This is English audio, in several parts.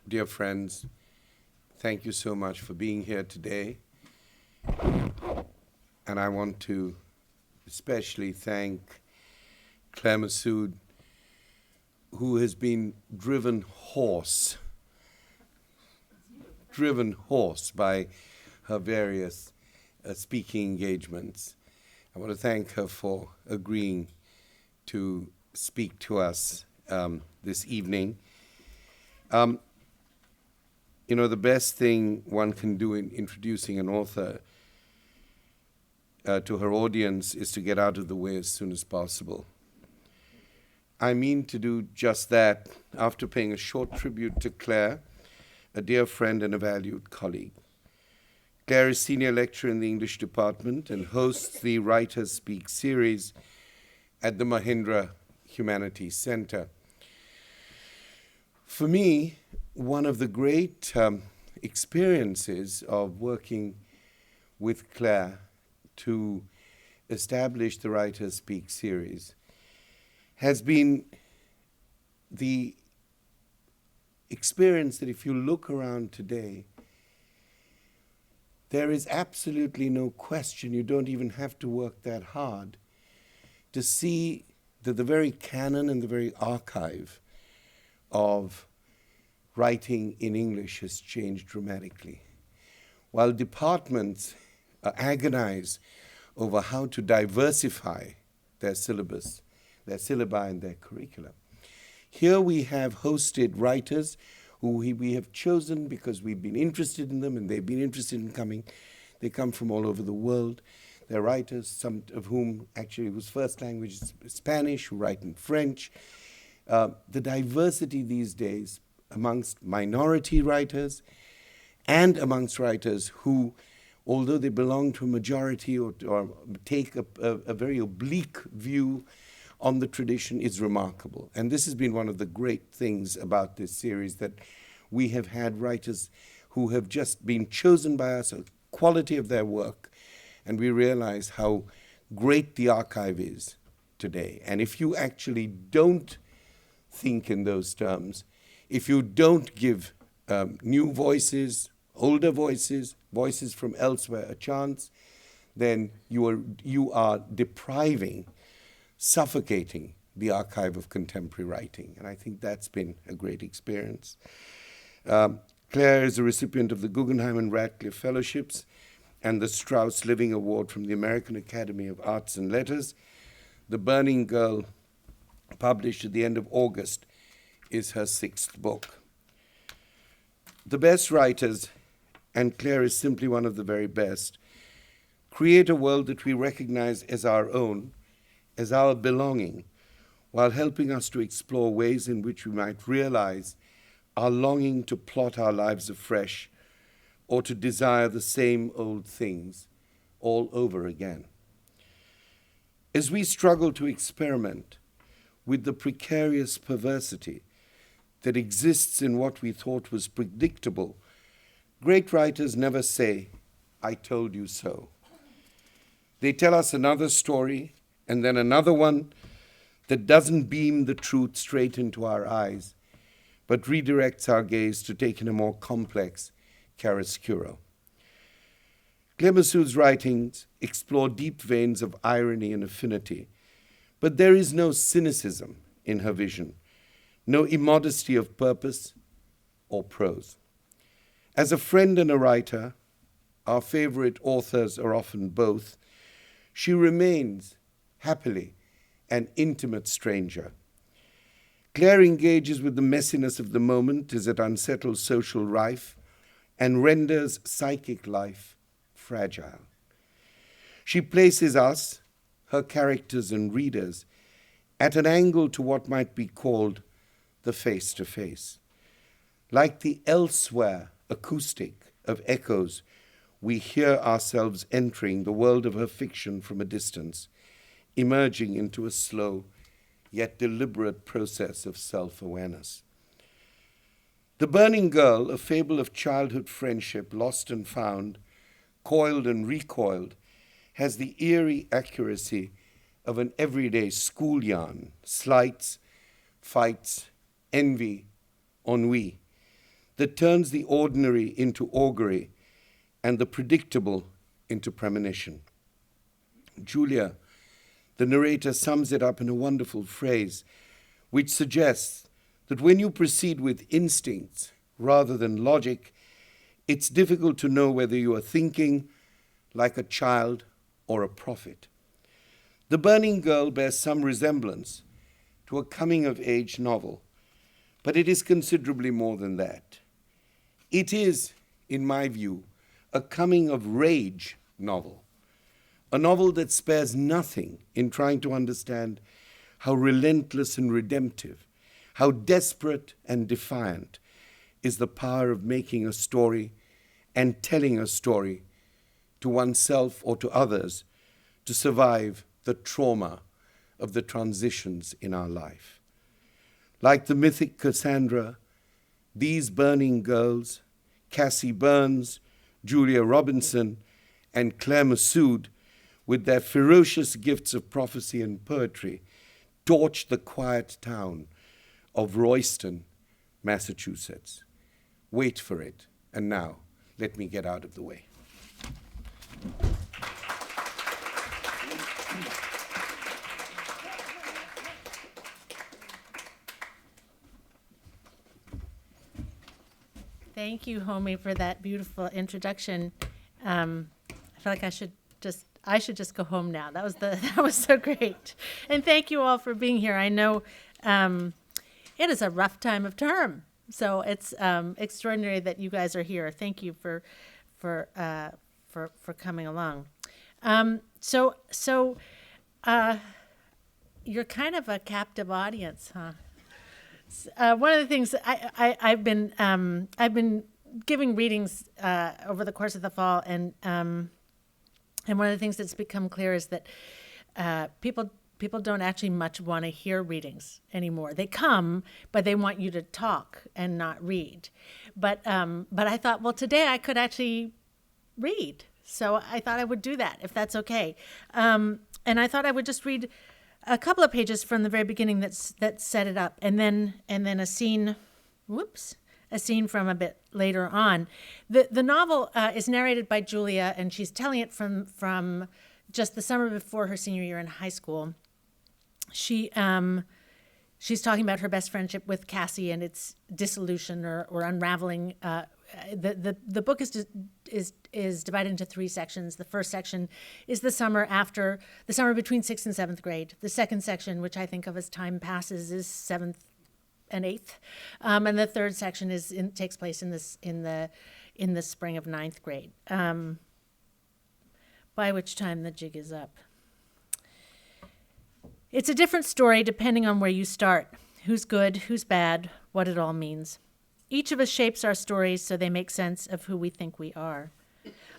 Dear friends, thank you so much for being here today. And I want to especially thank Claire Messud, who has been driven hoarse by her various speaking engagements. I want to thank her for agreeing to speak to us this evening. The best thing one can do in introducing an author to her audience is to get out of the way as soon as possible. I mean to do just that after paying a short tribute to Claire, a dear friend and a valued colleague. Claire is senior lecturer in the English department and hosts the Writers Speak series at the Mahindra Humanities Center. For me, one of the great experiences of working with Claire to establish the Writers Speak series has been the experience that if you look around today, there is absolutely no question, you don't even have to work that hard, to see that the very canon and the very archive of writing in English has changed dramatically. While departments agonize over how to diversify their syllabus, their syllabi and their curricula, here we have hosted writers who we have chosen because we've been interested in them and they've been interested in coming. They come from all over the world. They're writers, some of whom actually whose first language is Spanish, who write in French. The diversity these days amongst minority writers and amongst writers who, although they belong to a majority or take a very oblique view on the tradition, is remarkable. And this has been one of the great things about this series, that we have had writers who have just been chosen by us, the quality of their work, and we realize how great the archive is today. And if you actually don't think in those terms, if you don't give new voices, older voices, voices from elsewhere a chance, then you are depriving, suffocating the archive of contemporary writing. And I think that's been a great experience. Claire is a recipient of the Guggenheim and Radcliffe Fellowships and the Strauss Living Award from the American Academy of Arts and Letters. The Burning Girl, published at the end of August, is her 6th book. The best writers, and Claire is simply one of the very best, create a world that we recognize as our own, as our belonging, while helping us to explore ways in which we might realize our longing to plot our lives afresh or to desire the same old things all over again. As we struggle to experiment with the precarious perversity that exists in what we thought was predictable, great writers never say, "I told you so." They tell us another story and then another one that doesn't beam the truth straight into our eyes, but redirects our gaze to take in a more complex chiaroscuro. Claire Messud's writings explore deep veins of irony and affinity, but there is no cynicism in her vision, no immodesty of purpose or prose. As a friend and a writer, our favorite authors are often both, she remains, happily, an intimate stranger. Claire engages with the messiness of the moment as it unsettles social rife and renders psychic life fragile. She places us, her characters and readers, at an angle to what might be called the face-to-face. Like the elsewhere acoustic of echoes, we hear ourselves entering the world of her fiction from a distance, emerging into a slow yet deliberate process of self-awareness. The Burning Girl, a fable of childhood friendship lost and found, coiled and recoiled, has the eerie accuracy of an everyday school yarn, slights, fights, envy, ennui. that turns the ordinary into augury and the predictable into premonition. Julia, the narrator, sums it up in a wonderful phrase, which suggests that when you proceed with instincts rather than logic, it's difficult to know whether you are thinking like a child or a prophet. The Burning Girl bears some resemblance to a coming-of-age novel, but it is considerably more than that. It is, in my view, a coming-of-rage novel, a novel that spares nothing in trying to understand how relentless and redemptive, how desperate and defiant is the power of making a story and telling a story to oneself or to others to survive the trauma of the transitions in our life. Like the mythic Cassandra, these burning girls, Cassie Burns, Julia Robinson, and Claire Messud, with their ferocious gifts of prophecy and poetry, torched the quiet town of Royston, Massachusetts. Wait for it. And now, let me get out of the way. Thank you, Homie, for that beautiful introduction. I feel like I should just go home now. That was so great. And thank you all for being here. I know it is a rough time of term, so it's extraordinary that you guys are here. Thank you for coming along. So you're kind of a captive audience, huh? One of the things I've been giving readings over the course of the fall, and one of the things that's become clear is that people don't actually much want to hear readings anymore. They come, but they want you to talk and not read. But I thought, well, today I could actually read, so I thought I would do that if that's okay. And I thought I would just read a couple of pages from the very beginning that set it up, and then a scene from a bit later on. The novel is narrated by Julia, and she's telling it from just the summer before her senior year in high school. She's talking about her best friendship with Cassie and its dissolution or unraveling. The book is divided into three sections. The first section is the summer between 6th and 7th grade. The second section, which I think of as time passes, is 7th and 8th, and the third section takes place in the spring of 9th grade. By which time the jig is up. It's a different story depending on where you start. Who's good, who's bad, what it all means. Each of us shapes our stories so they make sense of who we think we are.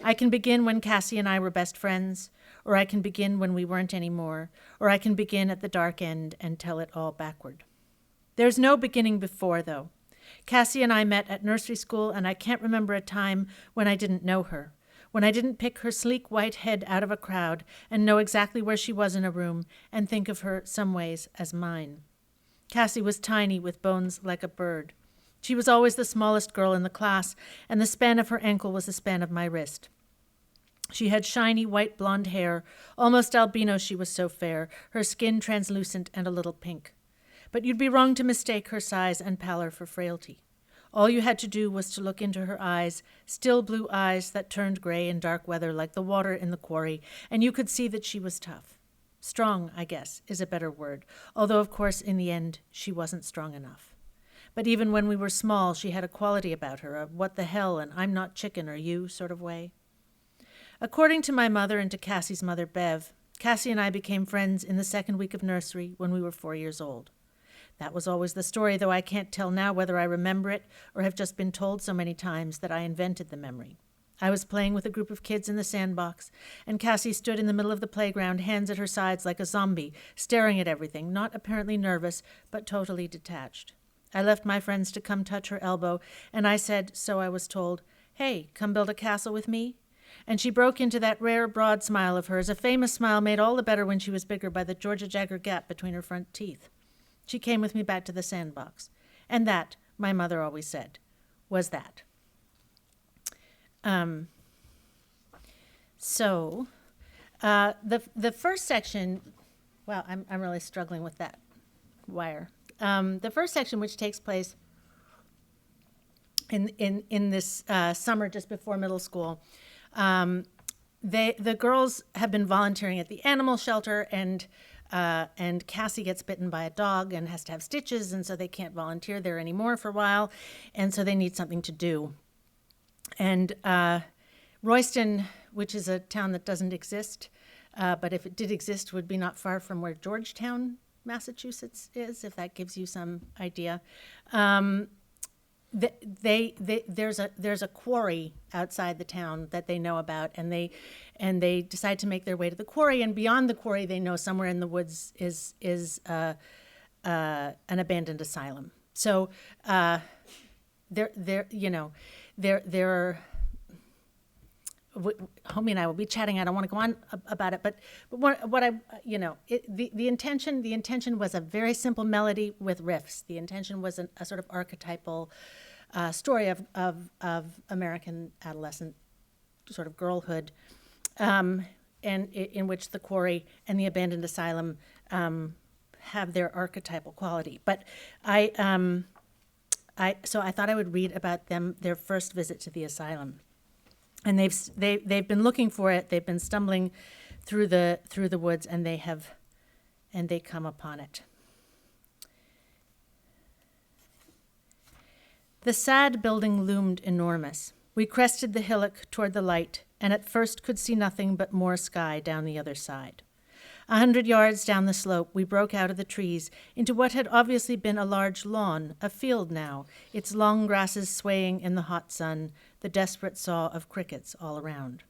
I can begin when Cassie and I were best friends, or I can begin when we weren't anymore, or I can begin at the dark end and tell it all backward. There's no beginning before, though. Cassie and I met at nursery school, and I can't remember a time when I didn't know her, when I didn't pick her sleek white head out of a crowd and know exactly where she was in a room and think of her some ways as mine. Cassie was tiny with bones like a bird. She was always the smallest girl in the class, and the span of her ankle was the span of my wrist. She had shiny white blonde hair, almost albino she was so fair, her skin translucent and a little pink. But you'd be wrong to mistake her size and pallor for frailty. All you had to do was to look into her eyes, still blue eyes that turned gray in dark weather like the water in the quarry, and you could see that she was tough. Strong, I guess, is a better word, although, of course, in the end, she wasn't strong enough. But even when we were small, she had a quality about her, a what the hell and I'm not chicken, are you sort of way. According to my mother and to Cassie's mother, Bev, Cassie and I became friends in the second week of nursery when we were 4 years old. That was always the story, though I can't tell now whether I remember it or have just been told so many times that I invented the memory. I was playing with a group of kids in the sandbox, and Cassie stood in the middle of the playground, hands at her sides like a zombie, staring at everything, not apparently nervous, but totally detached. I left my friends to come touch her elbow, and I said, so I was told, "Hey, come build a castle with me?" And she broke into that rare, broad smile of hers, a famous smile made all the better when she was bigger by the Georgia Jagger gap between her front teeth. She came with me back to the sandbox. And that, my mother always said, was that. So the first section, wow, I'm really struggling with that wire. The first section, which takes place in this summer just before middle school, the girls have been volunteering at the animal shelter, and Cassie gets bitten by a dog and has to have stitches, and so they can't volunteer there anymore for a while, and so they need something to do. And Royston, which is a town that doesn't exist, but if it did exist, would be not far from where Georgetown, Massachusetts is, if that gives you some idea. There's a quarry outside the town that they know about, and they decide to make their way to the quarry. And beyond the quarry, they know somewhere in the woods is an abandoned asylum. So there are. Homie and I will be chatting. I don't want to go on about it, but the intention was a very simple melody with riffs. The intention was a sort of archetypal story of American adolescent sort of girlhood, and in which the quarry and the abandoned asylum have their archetypal quality. But so I thought I would read about their first visit to the asylum. And they've been looking for it. They've been stumbling through the woods, and they come upon it. The sad building loomed enormous. We crested the hillock toward the light, and at first could see nothing but more sky down the other side. 100 yards down the slope, we broke out of the trees into what had obviously been a large lawn, a field now, its long grasses swaying in the hot sun, the desperate saw of crickets all around.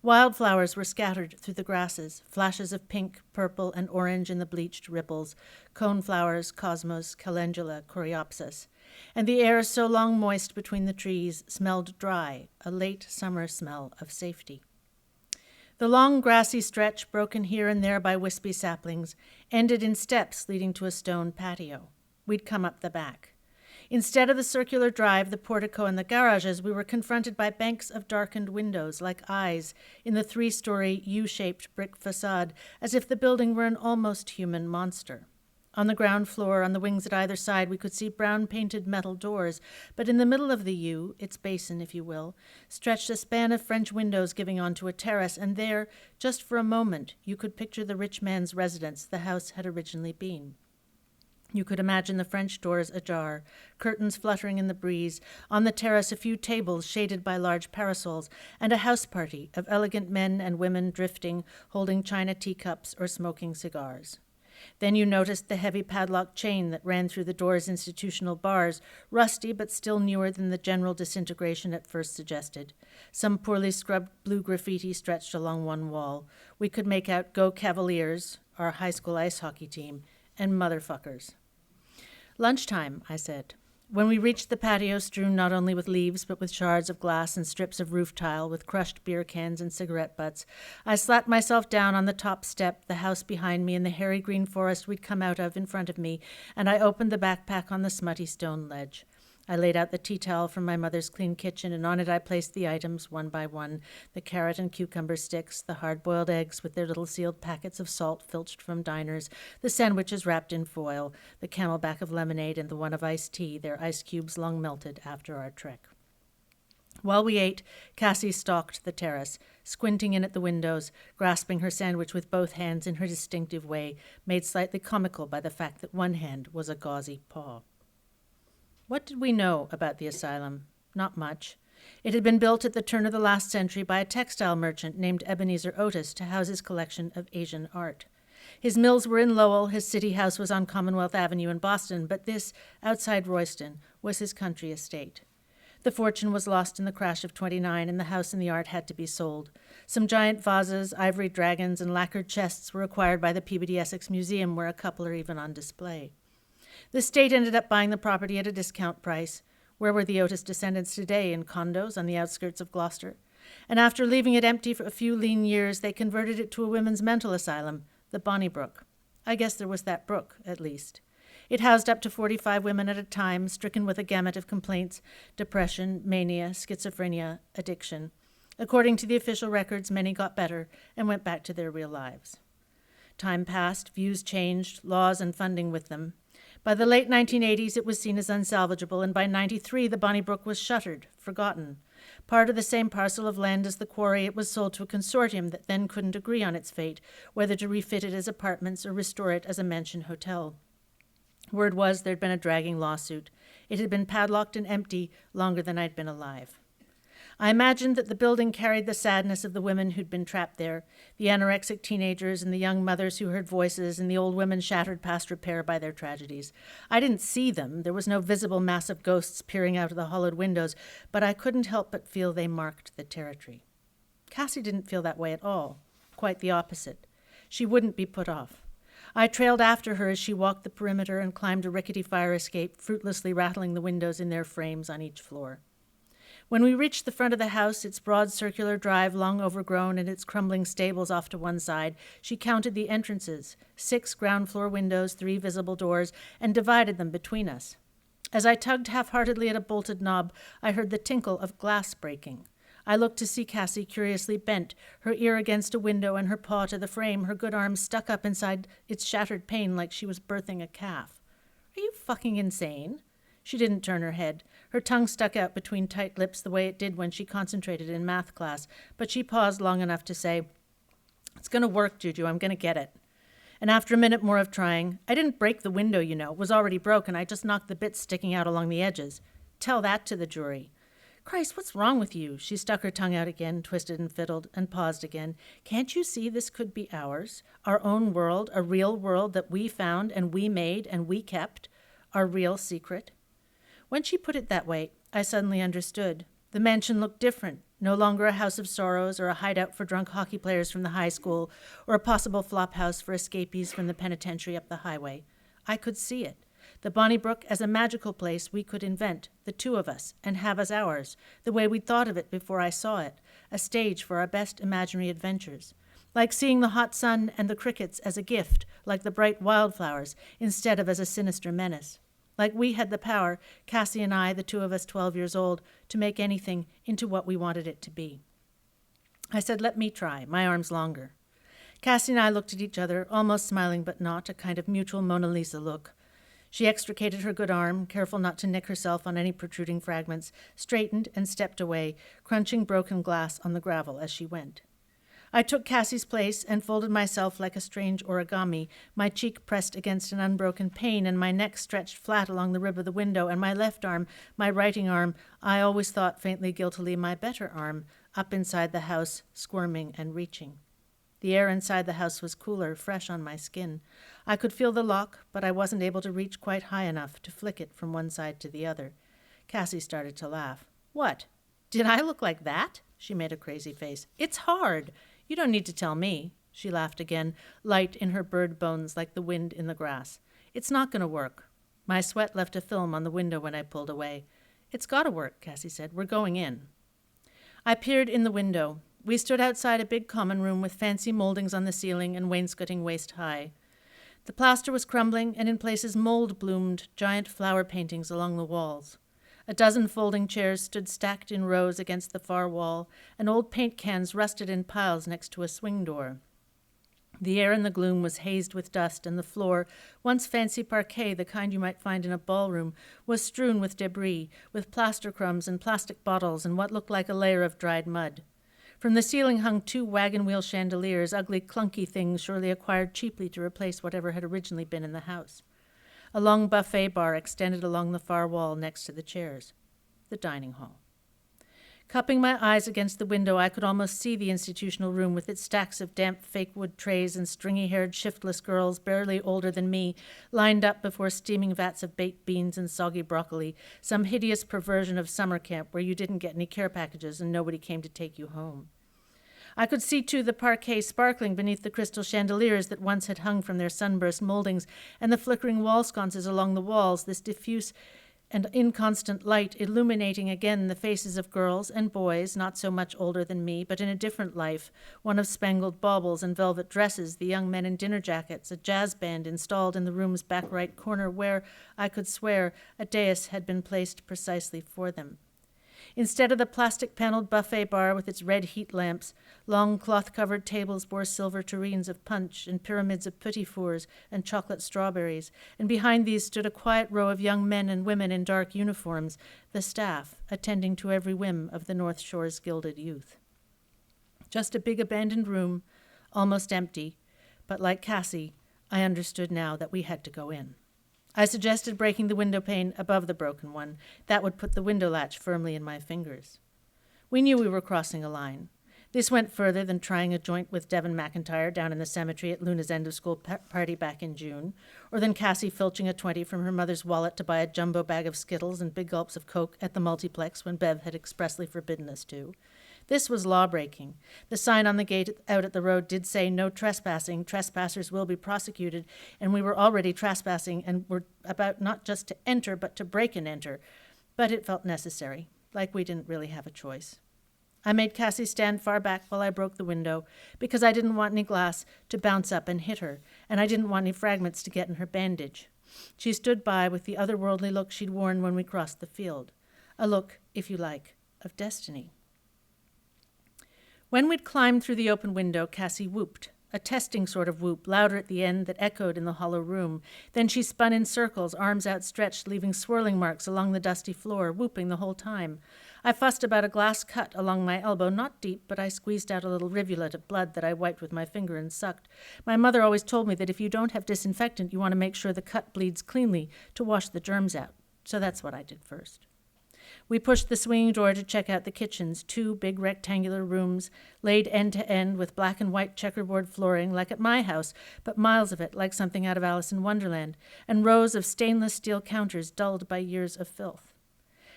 Wildflowers were scattered through the grasses, flashes of pink, purple, and orange in the bleached ripples, coneflowers, cosmos, calendula, coreopsis, and the air so long moist between the trees smelled dry, a late summer smell of safety. The long grassy stretch, broken here and there by wispy saplings, ended in steps leading to a stone patio. We'd come up the back. Instead of the circular drive, the portico, and the garages, we were confronted by banks of darkened windows, like eyes, in the 3-story U-shaped brick facade, as if the building were an almost human monster. On the ground floor, on the wings at either side, we could see brown-painted metal doors, but in the middle of the U, its basin, if you will, stretched a span of French windows giving onto a terrace, and there, just for a moment, you could picture the rich man's residence the house had originally been. You could imagine the French doors ajar, curtains fluttering in the breeze, on the terrace a few tables shaded by large parasols, and a house party of elegant men and women drifting, holding china teacups or smoking cigars. Then you noticed the heavy padlock chain that ran through the door's institutional bars, rusty but still newer than the general disintegration at first suggested. Some poorly scrubbed blue graffiti stretched along one wall. We could make out Go Cavaliers, our high school ice hockey team, and motherfuckers. Lunchtime, I said. When we reached the patio strewn not only with leaves but with shards of glass and strips of roof tile with crushed beer cans and cigarette butts, I slapped myself down on the top step, the house behind me and the hairy green forest we'd come out of in front of me, and I opened the backpack on the smutty stone ledge. I laid out the tea towel from my mother's clean kitchen, and on it I placed the items one by one, the carrot and cucumber sticks, the hard-boiled eggs with their little sealed packets of salt filched from diners, the sandwiches wrapped in foil, the Camelback of lemonade, and the one of iced tea, their ice cubes long melted after our trek. While we ate, Cassie stalked the terrace, squinting in at the windows, grasping her sandwich with both hands in her distinctive way, made slightly comical by the fact that one hand was a gauzy paw. What did we know about the asylum? Not much. It had been built at the turn of the last century by a textile merchant named Ebenezer Otis to house his collection of Asian art. His mills were in Lowell, his city house was on Commonwealth Avenue in Boston, but this, outside Royston, was his country estate. The fortune was lost in the crash of '29, and the house and the art had to be sold. Some giant vases, ivory dragons, and lacquered chests were acquired by the Peabody Essex Museum, where a couple are even on display. The state ended up buying the property at a discount price. Where were the Otis descendants today? In condos on the outskirts of Gloucester? And after leaving it empty for a few lean years, they converted it to a women's mental asylum, the Bonnybrook. I guess there was that brook, at least. It housed up to 45 women at a time, stricken with a gamut of complaints: depression, mania, schizophrenia, addiction. According to the official records, many got better and went back to their real lives. Time passed, views changed, laws and funding with them. By the late 1980s, it was seen as unsalvageable, and by 93, the Bonnybrook was shuttered, forgotten. Part of the same parcel of land as the quarry, it was sold to a consortium that then couldn't agree on its fate, whether to refit it as apartments or restore it as a mansion hotel. Word was there'd been a dragging lawsuit. It had been padlocked and empty longer than I'd been alive. I imagined that the building carried the sadness of the women who'd been trapped there, the anorexic teenagers and the young mothers who heard voices and the old women shattered past repair by their tragedies. I didn't see them. There was no visible mass of ghosts peering out of the hollowed windows, but I couldn't help but feel they marked the territory. Cassie didn't feel that way at all. Quite the opposite. She wouldn't be put off. I trailed after her as she walked the perimeter and climbed a rickety fire escape, fruitlessly rattling the windows in their frames on each floor. When we reached the front of the house, its broad circular drive long overgrown and its crumbling stables off to one side, she counted the entrances, 6 ground-floor windows, 3 visible doors, and divided them between us. As I tugged half-heartedly at a bolted knob, I heard the tinkle of glass breaking. I looked to see Cassie curiously bent, her ear against a window and her paw to the frame, her good arm stuck up inside its shattered pane like she was birthing a calf. "Are you fucking insane?" She didn't turn her head. Her tongue stuck out between tight lips the way it did when she concentrated in math class, but she paused long enough to say, "It's going to work, Juju. I'm going to get it." And after a minute more of trying, "I didn't break the window, you know. It was already broken. I just knocked the bits sticking out along the edges. Tell that to the jury." "Christ, what's wrong with you?" She stuck her tongue out again, twisted and fiddled, and paused again. "Can't you see this could be ours? Our own world, a real world that we found and we made and we kept? Our real secret?" When she put it that way, I suddenly understood. The mansion looked different, no longer a house of sorrows or a hideout for drunk hockey players from the high school or a possible flophouse for escapees from the penitentiary up the highway. I could see it. The Bonnybrook as a magical place we could invent, the two of us, and have as ours, the way we'd thought of it before I saw it, a stage for our best imaginary adventures. Like seeing the hot sun and the crickets as a gift, like the bright wildflowers, instead of as a sinister menace. Like we had the power, Cassie and I, the two of us 12 years old, to make anything into what we wanted it to be. I said, "Let me try, my arm's longer." Cassie and I looked at each other, almost smiling but not, a kind of mutual Mona Lisa look. She extricated her good arm, careful not to nick herself on any protruding fragments, straightened and stepped away, crunching broken glass on the gravel as she went. I took Cassie's place and folded myself like a strange origami, my cheek pressed against an unbroken pane and my neck stretched flat along the rib of the window, and my left arm, my writing arm, I always thought faintly guiltily my better arm, up inside the house, squirming and reaching. The air inside the house was cooler, fresh on my skin. I could feel the lock, but I wasn't able to reach quite high enough to flick it from one side to the other. Cassie started to laugh. "What? Did I look like that?" She made a crazy face. "It's hard. You don't need to tell me." She laughed again, light in her bird bones like the wind in the grass. "It's not going to work." My sweat left a film on the window when I pulled away. "It's got to work," Cassie said. "We're going in." I peered in the window. We stood outside a big common room with fancy moldings on the ceiling and wainscoting waist high. The plaster was crumbling, and in places mold bloomed giant flower paintings along the walls. A dozen folding chairs stood stacked in rows against the far wall, and old paint cans rusted in piles next to a swing door. The air in the gloom was hazed with dust, and the floor, once fancy parquet, the kind you might find in a ballroom, was strewn with debris, with plaster crumbs and plastic bottles and what looked like a layer of dried mud. From the ceiling hung 2 wagon wheel chandeliers, ugly, clunky things surely acquired cheaply to replace whatever had originally been in the house. A long buffet bar extended along the far wall next to the chairs. The dining hall. Cupping my eyes against the window, I could almost see the institutional room with its stacks of damp fake wood trays and stringy-haired, shiftless girls barely older than me, lined up before steaming vats of baked beans and soggy broccoli, some hideous perversion of summer camp where you didn't get any care packages and nobody came to take you home. I could see, too, the parquet sparkling beneath the crystal chandeliers that once had hung from their sunburst moldings, and the flickering wall sconces along the walls, this diffuse and inconstant light illuminating again the faces of girls and boys not so much older than me, but in a different life, one of spangled baubles and velvet dresses, the young men in dinner jackets, a jazz band installed in the room's back right corner where, I could swear, a dais had been placed precisely for them. Instead of the plastic-paneled buffet bar with its red heat lamps, long cloth-covered tables bore silver tureens of punch and pyramids of petit fours and chocolate strawberries, and behind these stood a quiet row of young men and women in dark uniforms, the staff, attending to every whim of the North Shore's gilded youth. Just a big abandoned room, almost empty, but like Cassie, I understood now that we had to go in. I suggested breaking the window pane above the broken one. That would put the window latch firmly in my fingers. We knew we were crossing a line. This went further than trying a joint with Devon McIntyre down in the cemetery at Luna's end-of-school party back in June, or than Cassie filching a 20 from her mother's wallet to buy a jumbo bag of Skittles and big gulps of Coke at the multiplex when Bev had expressly forbidden us to. This was law-breaking. The sign on the gate out at the road did say, "No trespassing. Trespassers will be prosecuted," and we were already trespassing and were about not just to enter, but to break and enter. But it felt necessary, like we didn't really have a choice. I made Cassie stand far back while I broke the window, because I didn't want any glass to bounce up and hit her, and I didn't want any fragments to get in her bandage. She stood by with the otherworldly look she'd worn when we crossed the field. A look, if you like, of destiny. When we'd climbed through the open window, Cassie whooped, a testing sort of whoop, louder at the end that echoed in the hollow room. Then she spun in circles, arms outstretched, leaving swirling marks along the dusty floor, whooping the whole time. I fussed about a glass cut along my elbow, not deep, but I squeezed out a little rivulet of blood that I wiped with my finger and sucked. My mother always told me that if you don't have disinfectant, you want to make sure the cut bleeds cleanly to wash the germs out. So that's what I did first. We pushed the swinging door to check out the kitchens, 2 big rectangular rooms, laid end to end with black and white checkerboard flooring like at my house, but miles of it like something out of Alice in Wonderland, and rows of stainless steel counters dulled by years of filth.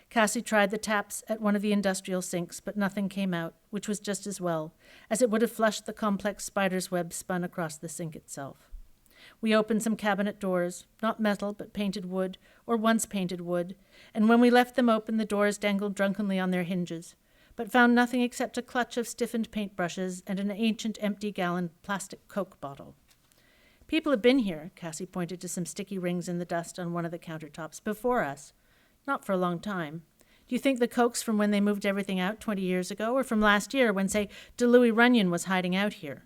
Cassie tried the taps at one of the industrial sinks, but nothing came out, which was just as well, as it would have flushed the complex spider's web spun across the sink itself. We opened some cabinet doors, not metal, but painted wood, or once painted wood, and when we left them open, the doors dangled drunkenly on their hinges, but found nothing except a clutch of stiffened paintbrushes and an ancient empty-gallon plastic Coke bottle. People have been here, Cassie pointed to some sticky rings in the dust on one of the countertops, before us. Not for a long time. Do you think the Coke's from when they moved everything out 20 years ago, or from last year when, say, DeLuey Runyon was hiding out here?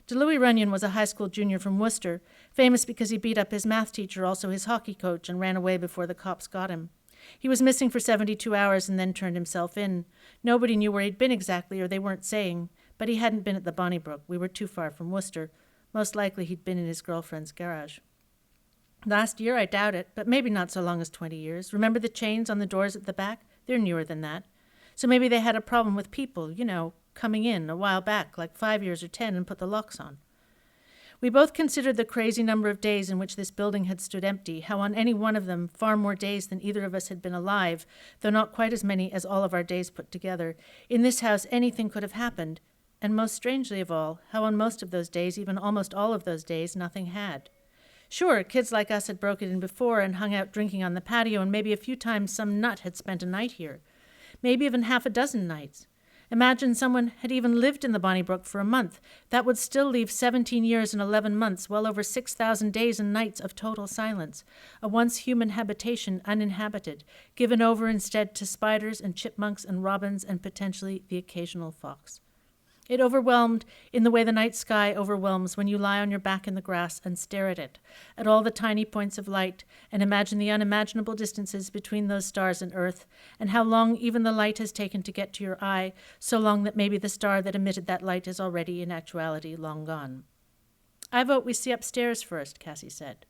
DeLuey Runyon was a high school junior from Worcester, famous because he beat up his math teacher, also his hockey coach, and ran away before the cops got him. He was missing for 72 hours and then turned himself in. Nobody knew where he'd been exactly, or they weren't saying, but he hadn't been at the Bonnybrook. We were too far from Worcester. Most likely he'd been in his girlfriend's garage. Last year, I doubt it, but maybe not so long as 20 years. Remember the chains on the doors at the back? They're newer than that. So maybe they had a problem with people, coming in a while back, like 5 years or 10, and put the locks on. We both considered the crazy number of days in which this building had stood empty, how on any one of them, far more days than either of us had been alive, though not quite as many as all of our days put together. In this house, anything could have happened, and most strangely of all, how on most of those days, even almost all of those days, nothing had. Sure, kids like us had broken in before and hung out drinking on the patio, and maybe a few times some nut had spent a night here. Maybe even half a dozen nights. Imagine someone had even lived in the Bonnybrook for a month. That would still leave 17 years and 11 months, well over 6,000 days and nights of total silence. A once human habitation uninhabited, given over instead to spiders and chipmunks and robins and potentially the occasional fox. It overwhelmed in the way the night sky overwhelms when you lie on your back in the grass and stare at it, at all the tiny points of light, and imagine the unimaginable distances between those stars and Earth, and how long even the light has taken to get to your eye, so long that maybe the star that emitted that light is already, in actuality, long gone. I vote we see upstairs first, Cassie said.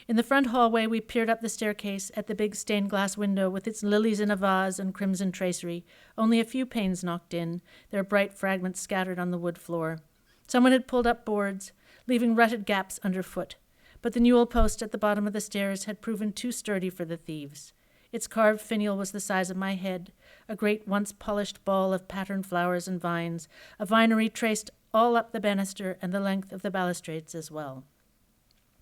In the front hallway, we peered up the staircase at the big stained glass window with its lilies in a vase and crimson tracery, only a few panes knocked in, their bright fragments scattered on the wood floor. Someone had pulled up boards, leaving rutted gaps underfoot, but the newel post at the bottom of the stairs had proven too sturdy for the thieves. Its carved finial was the size of my head, a great once-polished ball of patterned flowers and vines, a vinery traced all up the banister and the length of the balustrades as well.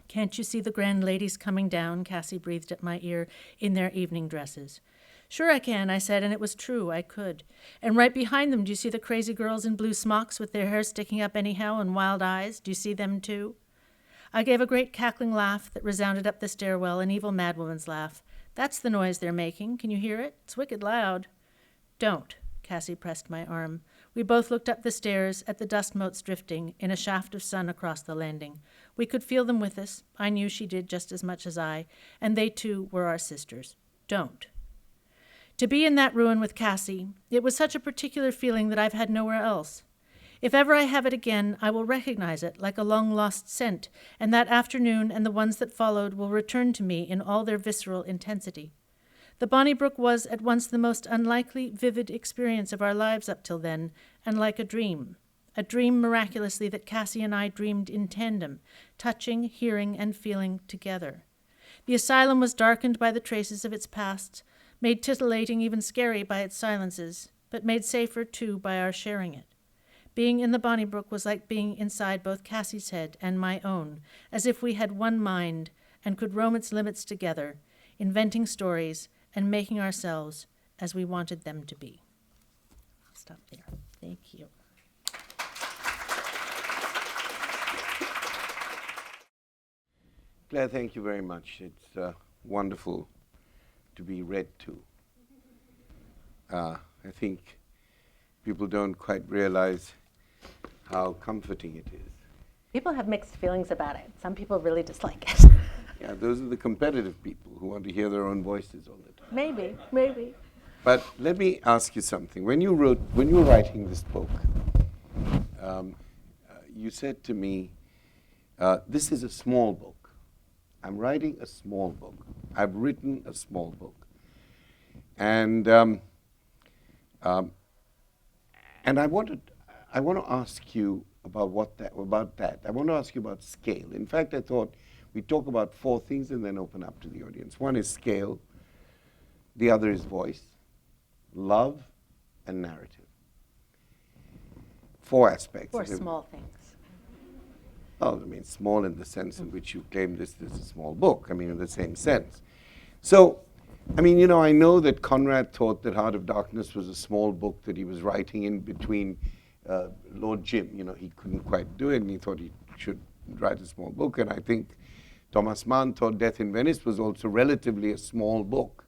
Can't you see the grand ladies coming down, Cassie breathed at my ear, in their evening dresses. Sure I can, I said, and it was true, I could. And right behind them, do you see the crazy girls in blue smocks with their hair sticking up anyhow and wild eyes? Do you see them too? I gave a great cackling laugh that resounded up the stairwell, an evil madwoman's laugh. That's the noise they're making. Can you hear it? It's wicked loud. Don't. Cassie pressed my arm. We both looked up the stairs at the dust motes drifting in a shaft of sun across the landing. We could feel them with us. I knew she did just as much as I, and they too were our sisters. Don't. To be in that ruin with Cassie, it was such a particular feeling that I've had nowhere else. If ever I have it again, I will recognize it like a long-lost scent, and that afternoon and the ones that followed will return to me in all their visceral intensity. The Bonnybrook was at once the most unlikely, vivid experience of our lives up till then, and like a dream miraculously that Cassie and I dreamed in tandem, touching, hearing, and feeling together. The asylum was darkened by the traces of its past, made titillating, even scary by its silences, but made safer, too, by our sharing it. Being in the Bonnybrook was like being inside both Cassie's head and my own, as if we had one mind and could roam its limits together, inventing stories and making ourselves as we wanted them to be. I'll stop there. Thank you. Claire, thank you very much. It's wonderful to be read to. I think people don't quite realize how comforting it is. People have mixed feelings about it. Some people really dislike it. Yeah, those are the competitive people who want to hear their own voices all the time. Maybe. But let me ask you something. When you were writing this book, you said to me, this is a small book. I'm writing a small book. I've written a small book. And I want to ask you about that. I want to ask you about scale. In fact, I thought we'd talk about 4 things and then open up to the audience. One is scale. The other is voice, love, and narrative. 4 aspects. 4 small things. Well, I mean, small in the sense in which you claim this is a small book. I mean, in the same sense. So, I mean, you know, I know that Conrad thought that Heart of Darkness was a small book that he was writing in between Lord Jim. You know, he couldn't quite do it, and he thought he should write a small book. And I think Thomas Mann thought Death in Venice was also relatively a small book.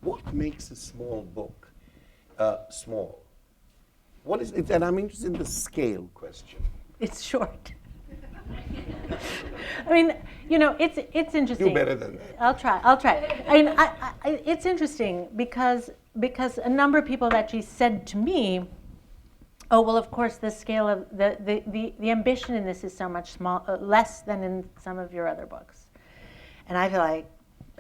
What makes a small book small? What is it? And I'm interested in the scale question. It's short. I mean, you know, it's interesting. Do better than that. I'll try. I mean, it's interesting because a number of people have actually said to me, "Oh, well, of course, the scale of the ambition in this is so much less than in some of your other books," and I feel like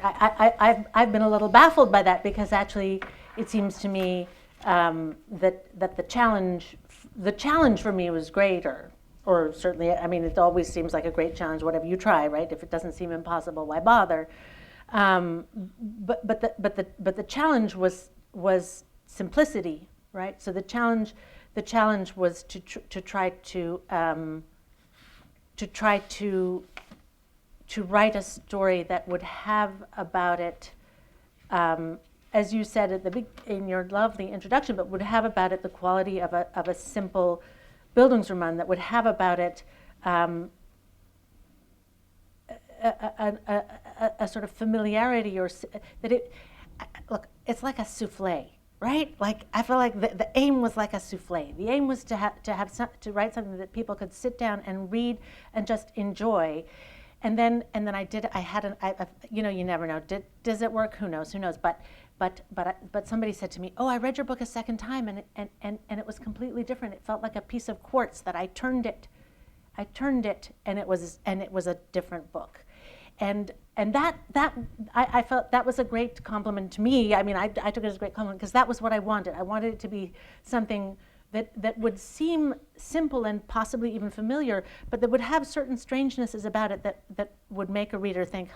I've been a little baffled by that, because actually it seems to me that the challenge for me was greater. Or certainly, I mean, it always seems like a great challenge, whatever you try, right? If it doesn't seem impossible, why bother? But the challenge was simplicity, right? So the challenge was to try to write a story that would have about it, as you said in your lovely introduction, but would have about it the quality of a simple Bildungsroman, that would have about it a sort of familiarity, or that it, look, it's like a souffle, right? Like, I feel like the aim was like a souffle. The aim was to write something that people could sit down and read and just enjoy. And then you know, you never know. Does it work? Who knows? But somebody said to me, "Oh, I read your book a second time, and it was completely different. It felt like a piece of quartz that I turned it, and it was a different book." And that I felt that was a great compliment to me. I mean, I took it as a great compliment, because that was what I wanted. I wanted it to be something that would seem simple and possibly even familiar, but that would have certain strangenesses about it that would make a reader think,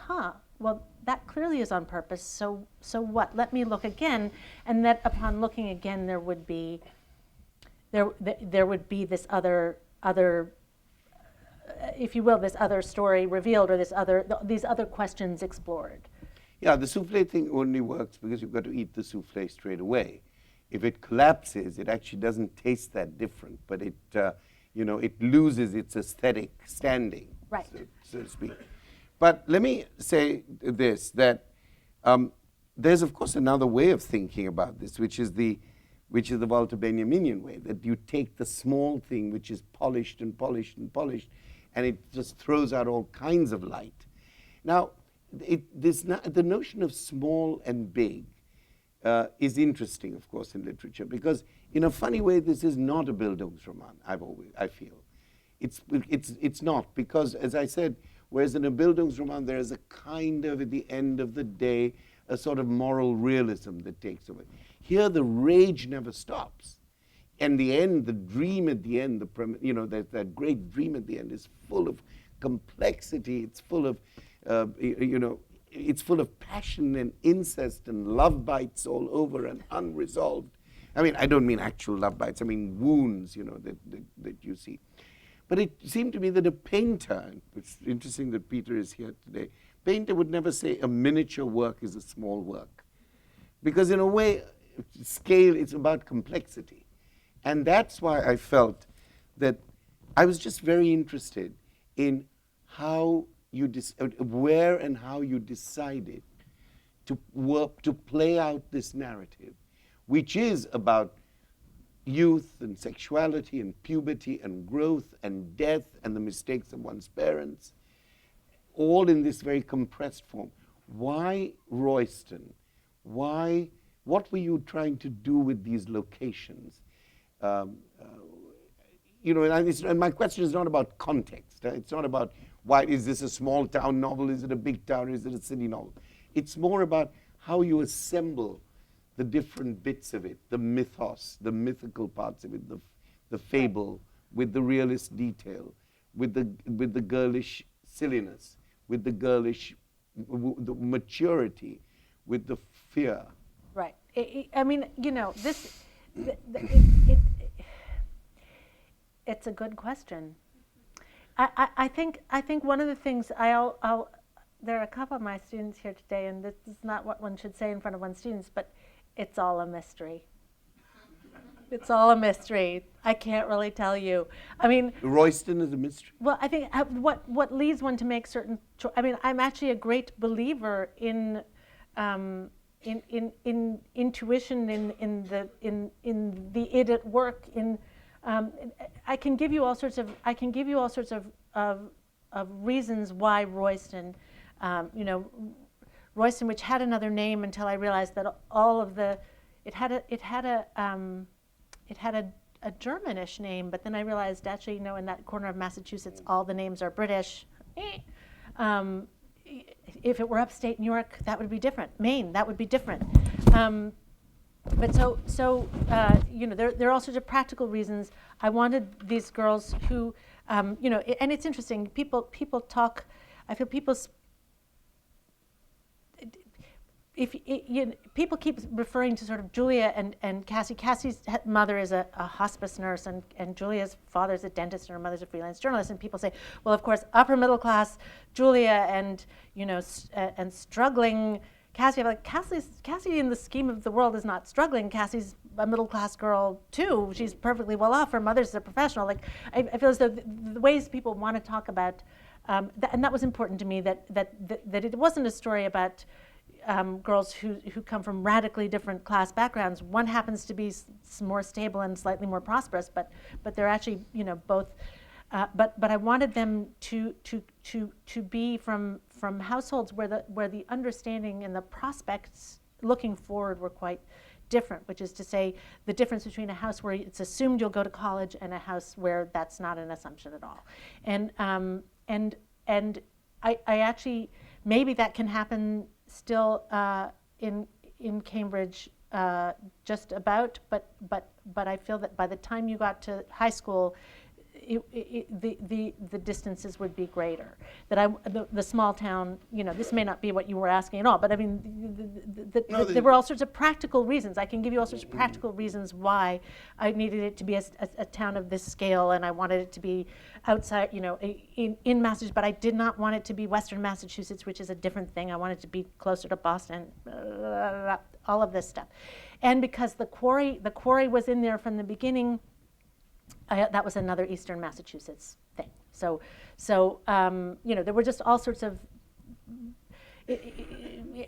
well, that clearly is on purpose, so what? Let me look again. And that upon looking again, there would be this other if you will, this other story revealed, or these other questions explored. Yeah, the souffle thing only works because you've got to eat the souffle straight away. If it collapses, it actually doesn't taste that different, but it, it loses its aesthetic standing, Right. so to speak. But let me say this, that there's, of course, another way of thinking about this, which is the Walter Benjaminian way, that you take the small thing, which is polished and polished and polished, and it just throws out all kinds of light. Now, the notion of small and big is interesting, of course, in literature, because in a funny way, this is not a Bildungsroman. I feel it's not, because, as I said, whereas in a Bildungsroman there is a kind of, at the end of the day, a sort of moral realism that takes over. Here, the rage never stops, and the end, the dream at the end, that great dream at the end is full of complexity. It's full of it's full of passion and incest and love bites all over and unresolved. I mean, I don't mean actual love bites. I mean wounds, that you see. But it seemed to me that a painter, it's interesting that Peter is here today, painter would never say a miniature work is a small work. Because in a way, scale, it's about complexity. And that's why I felt that I was just very interested in how where and how you decided to play out this narrative, which is about youth and sexuality and puberty and growth and death and the mistakes of one's parents, all in this very compressed form. Why Royston? What were you trying to do with these locations? And my question is not about context. It's not about why is this a small town novel, is it a big town, is it a city novel? It's more about how you assemble the different bits of it, the mythos, the mythical parts of it, the fable, with the realist detail, with the girlish silliness, with the girlish the maturity, with the fear. Right. I mean, this. It's a good question. I think one of the things there are a couple of my students here today, and this is not what one should say in front of one's students, but it's all a mystery. It's all a mystery. I can't really tell you. I mean, Royston is a mystery. Well, I think what leads one to make certain. I mean, I'm actually a great believer in intuition, in the id at work. I can give you all sorts of reasons why Royston, Royston, which had another name until I realized that it had a Germanish name, but then I realized actually, in that corner of Massachusetts, all the names are British. If it were upstate New York, that would be different. Maine, that would be different. But there are all sorts of practical reasons. I wanted these girls who, and it's interesting. People talk. I feel people keep referring to sort of Julia and Cassie. Cassie's mother is a hospice nurse, and Julia's father's a dentist, and her mother's a freelance journalist. And people say, well, of course, upper middle class Julia and and struggling Cassie. I'm like, Cassie in the scheme of the world is not struggling. Cassie's a middle class girl too. She's perfectly well off. Her mother's a professional. Like I feel as though the ways people want to talk about, and that was important to me. That it wasn't a story about girls who come from radically different class backgrounds. One happens to be more stable and slightly more prosperous, but they're actually both. But I wanted them to be from households where the understanding and the prospects looking forward were quite different, which is to say the difference between a house where it's assumed you'll go to college and a house where that's not an assumption at all. And I actually, maybe that can happen still in Cambridge just about, but I feel that by the time you got to high school, the distances would be greater. That the small town, this may not be what you were asking at all, but I mean, there were all sorts of practical reasons. I can give you all sorts of practical reasons why I needed it to be a town of this scale, and I wanted it to be outside, in Massachusetts, but I did not want it to be Western Massachusetts, which is a different thing. I wanted it to be closer to Boston, all of this stuff. And because the quarry was in there from the beginning, that was another Eastern Massachusetts thing. So there were just all sorts of.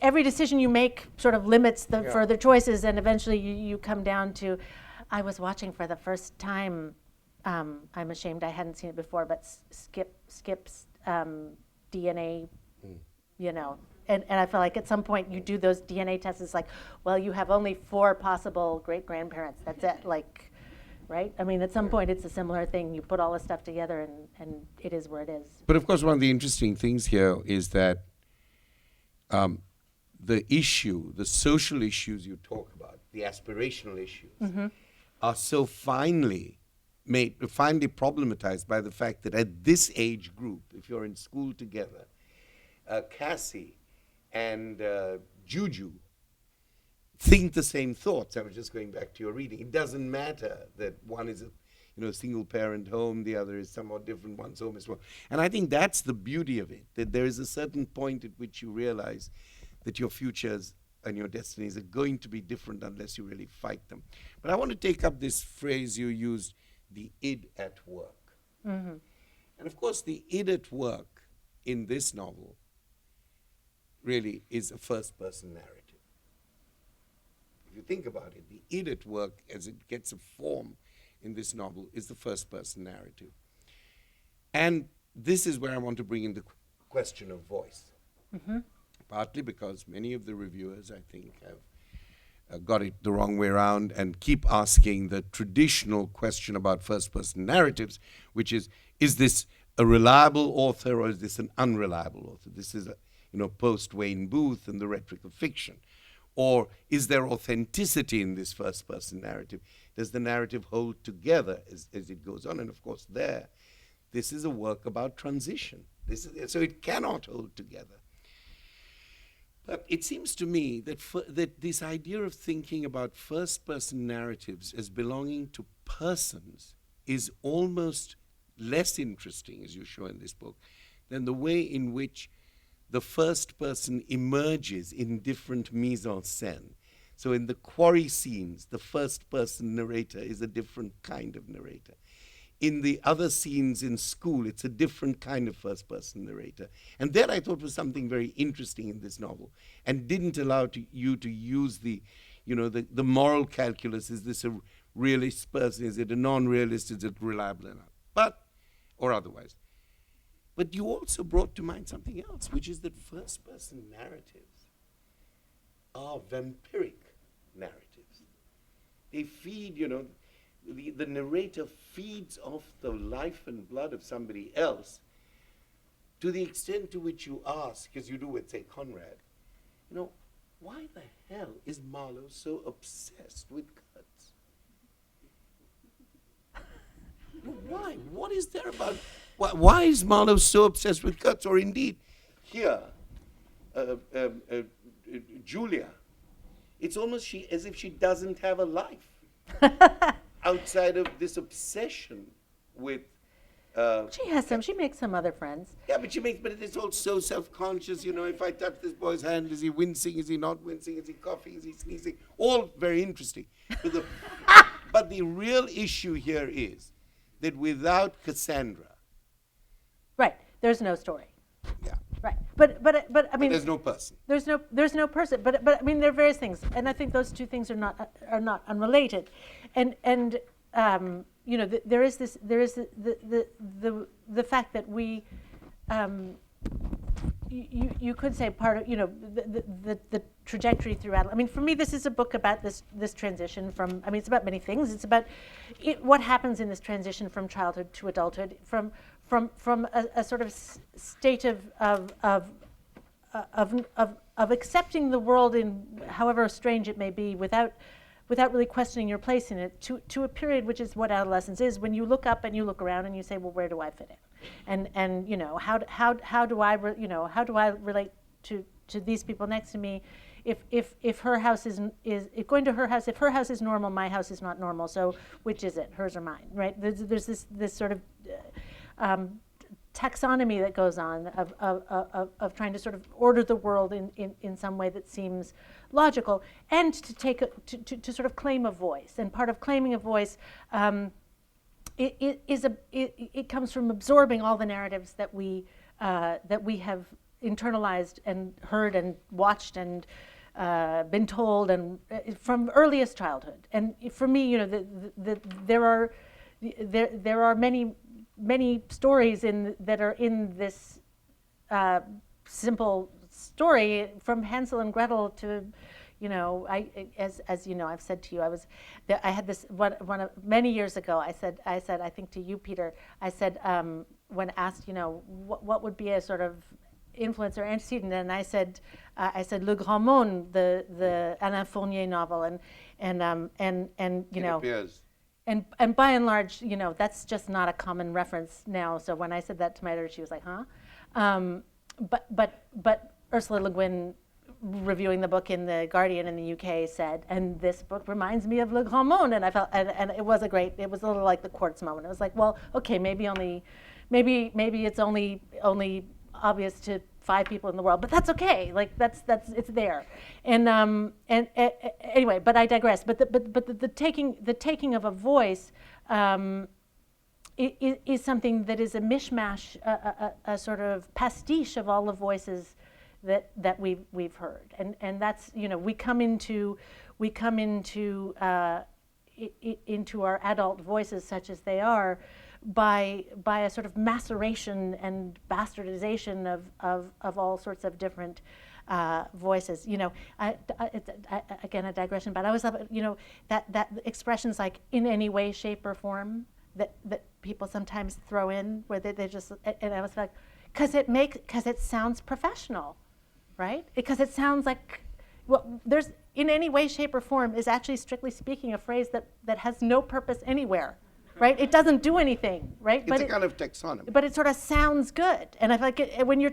Every decision you make sort of limits the further choices, and eventually you come down to. I was watching for the first time. I'm ashamed I hadn't seen it before, but Skip's DNA, And I feel like at some point you do those DNA tests. It's like, well, you have only 4 possible great grandparents. That's it. Right? I mean, at some point it's a similar thing. You put all this stuff together, and it is where it is. But of course, one of the interesting things here is that the social issues you talk about, the aspirational issues, are so finely problematized by the fact that at this age group, if you're in school together, Cassie and Juju think the same thoughts. I was just going back to your reading. It doesn't matter that one is a single parent home, the other is somewhat different, one's home is one. And I think that's the beauty of it, that there is a certain point at which you realize that your futures and your destinies are going to be different unless you really fight them. But I want to take up this phrase you used, the id at work. And of course, the id at work in this novel really is a first-person narrative. If you think about it, the id at work, as it gets a form in this novel, is the first-person narrative. And this is where I want to bring in the question of voice. Partly because many of the reviewers, I think, have got it the wrong way around and keep asking the traditional question about first-person narratives, which is this a reliable author or is this an unreliable author? This is post-Wayne Booth and the rhetoric of fiction. Or is there authenticity in this first-person narrative? Does the narrative hold together as it goes on? And of course this is a work about transition. So it cannot hold together. But it seems to me that this idea of thinking about first-person narratives as belonging to persons is almost less interesting, as you show in this book, than the way in which the first person emerges in different mise-en-scène. So in the quarry scenes, the first-person narrator is a different kind of narrator. In the other scenes in school, it's a different kind of first-person narrator. And that I thought was something very interesting in this novel, and didn't allow you to use the moral calculus. Is this a realist person? Is it a non-realist? Is it reliable enough? Or otherwise. But you also brought to mind something else, which is that first-person narratives are vampiric narratives. They feed, the narrator feeds off the life and blood of somebody else to the extent to which you ask, as you do with, say, Conrad, why the hell is Marlowe so obsessed with guts? Why? What is there about... Why is Marlowe so obsessed with guts? Or indeed, here, Julia, it's almost as if she doesn't have a life outside of this obsession with... she has some. She makes some other friends. Yeah, but it's all so self-conscious. If I touch this boy's hand, is he wincing? Is he not wincing? Is he coughing? Is he sneezing? All very interesting. But the real issue here is that without Cassandra... Right. There's no story. Yeah. Right. But I mean... There's no person. There's no person. But I mean, there are various things. And I think those two things are not unrelated. And there is the fact that we... You could say part of the trajectory throughout. I mean, for me, this is a book about this transition from. I mean, it's about many things. It's about what happens in this transition from childhood to adulthood, from a sort of state of accepting the world in however strange it may be, without without really questioning your place in it, to a period which is what adolescence is, when you look up and you look around and you say, well, where do I fit in? And you know, how do I relate to these people next to me? If her house if going to her house, if her house is normal, my house is not normal. So which is it, hers or mine, right? There's this sort of taxonomy that goes on of trying to sort of order the world in some way that seems logical, and to sort of claim a voice. And part of claiming a voice, it comes from absorbing all the narratives that we have internalized and heard and watched and been told, and from earliest childhood. And for me, you know, there are many stories that are in this simple story, from Hansel and Gretel to, you know, as you know, I've said to you, I had this many years ago. I said, I think to you, Peter, I said, when asked, you know, what would be a sort of influence or antecedent, and I said Le Grand Monde, the Alain Fournier novel, and you know. And by and large, you know, that's just not a common reference now. So when I said that to my editor, she was like, huh? But Ursula Le Guin, reviewing the book in The Guardian in the UK, said, and this book reminds me of Le Grand Monde. And I felt, and it was a little like the Quartz moment. It was like, well, okay, maybe it's only obvious to 5 people in the world, but that's okay. Like that's it's there, and anyway. But I digress. But the taking of a voice is something that is a mishmash, a sort of pastiche of all the voices that we've heard, and that's, you know, we come into our adult voices, such as they are, by a sort of maceration and bastardization of all sorts of different voices. You know, again, a digression, but I was up, you know, that expressions like in any way, shape, or form that people sometimes throw in, where they just, and I was like, because it sounds professional, right? Because it sounds like, well, there's in any way, shape, or form is actually, strictly speaking, a phrase that has no purpose anywhere. Right? It doesn't do anything, right? It's a kind of taxonomy. But it sort of sounds good. And I feel like when you're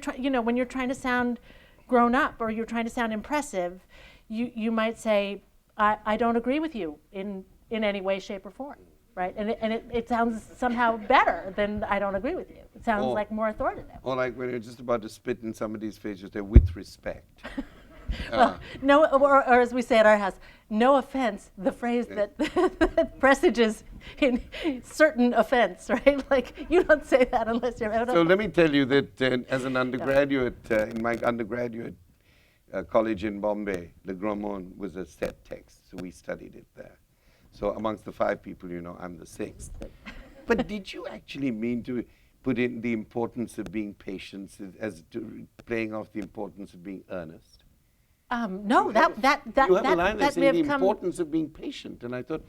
trying to sound grown up, or you're trying to sound impressive, you might say, I don't agree with you in any way, shape, or form, right? And it sounds somehow better than I don't agree with you. It sounds like more authoritative. Or like when you're just about to spit in somebody's face, you say, with respect. Well, no, or as we say at our house, no offense, the phrase that presages in certain offense, right? Like, you don't say that unless you're out of. So let me tell you that as an undergraduate, in my undergraduate college in Bombay, Le Grand Monde was a set text, so we studied it there. So amongst the 5 people, you know, I'm the 6th. But did you actually mean to put in the importance of being patient as to playing off the importance of being earnest? No, you have a line that says the importance of being patient, and I thought,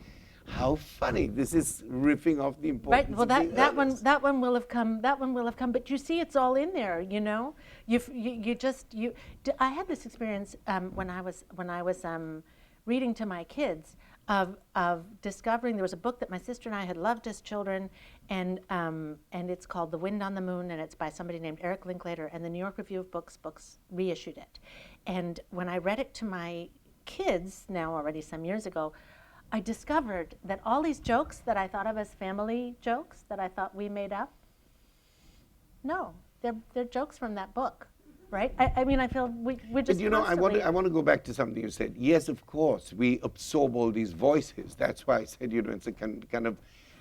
how funny! This is riffing off the importance. Right. Well, that one will have come. That one will have come. But you see, it's all in there. You know, I had this experience when I was reading to my kids of discovering, there was a book that my sister and I had loved as children, and it's called The Wind on the Moon, and it's by somebody named Eric Linklater, and the New York Review of Books reissued it. And when I read it to my kids, now already some years ago, I discovered that all these jokes that I thought of as family jokes that I thought we made up, no, they're jokes from that book. Right? I mean, I feel we just. But you know, I want to go back to something you said. Yes, of course, we absorb all these voices. That's why I said, you know, it's a kind of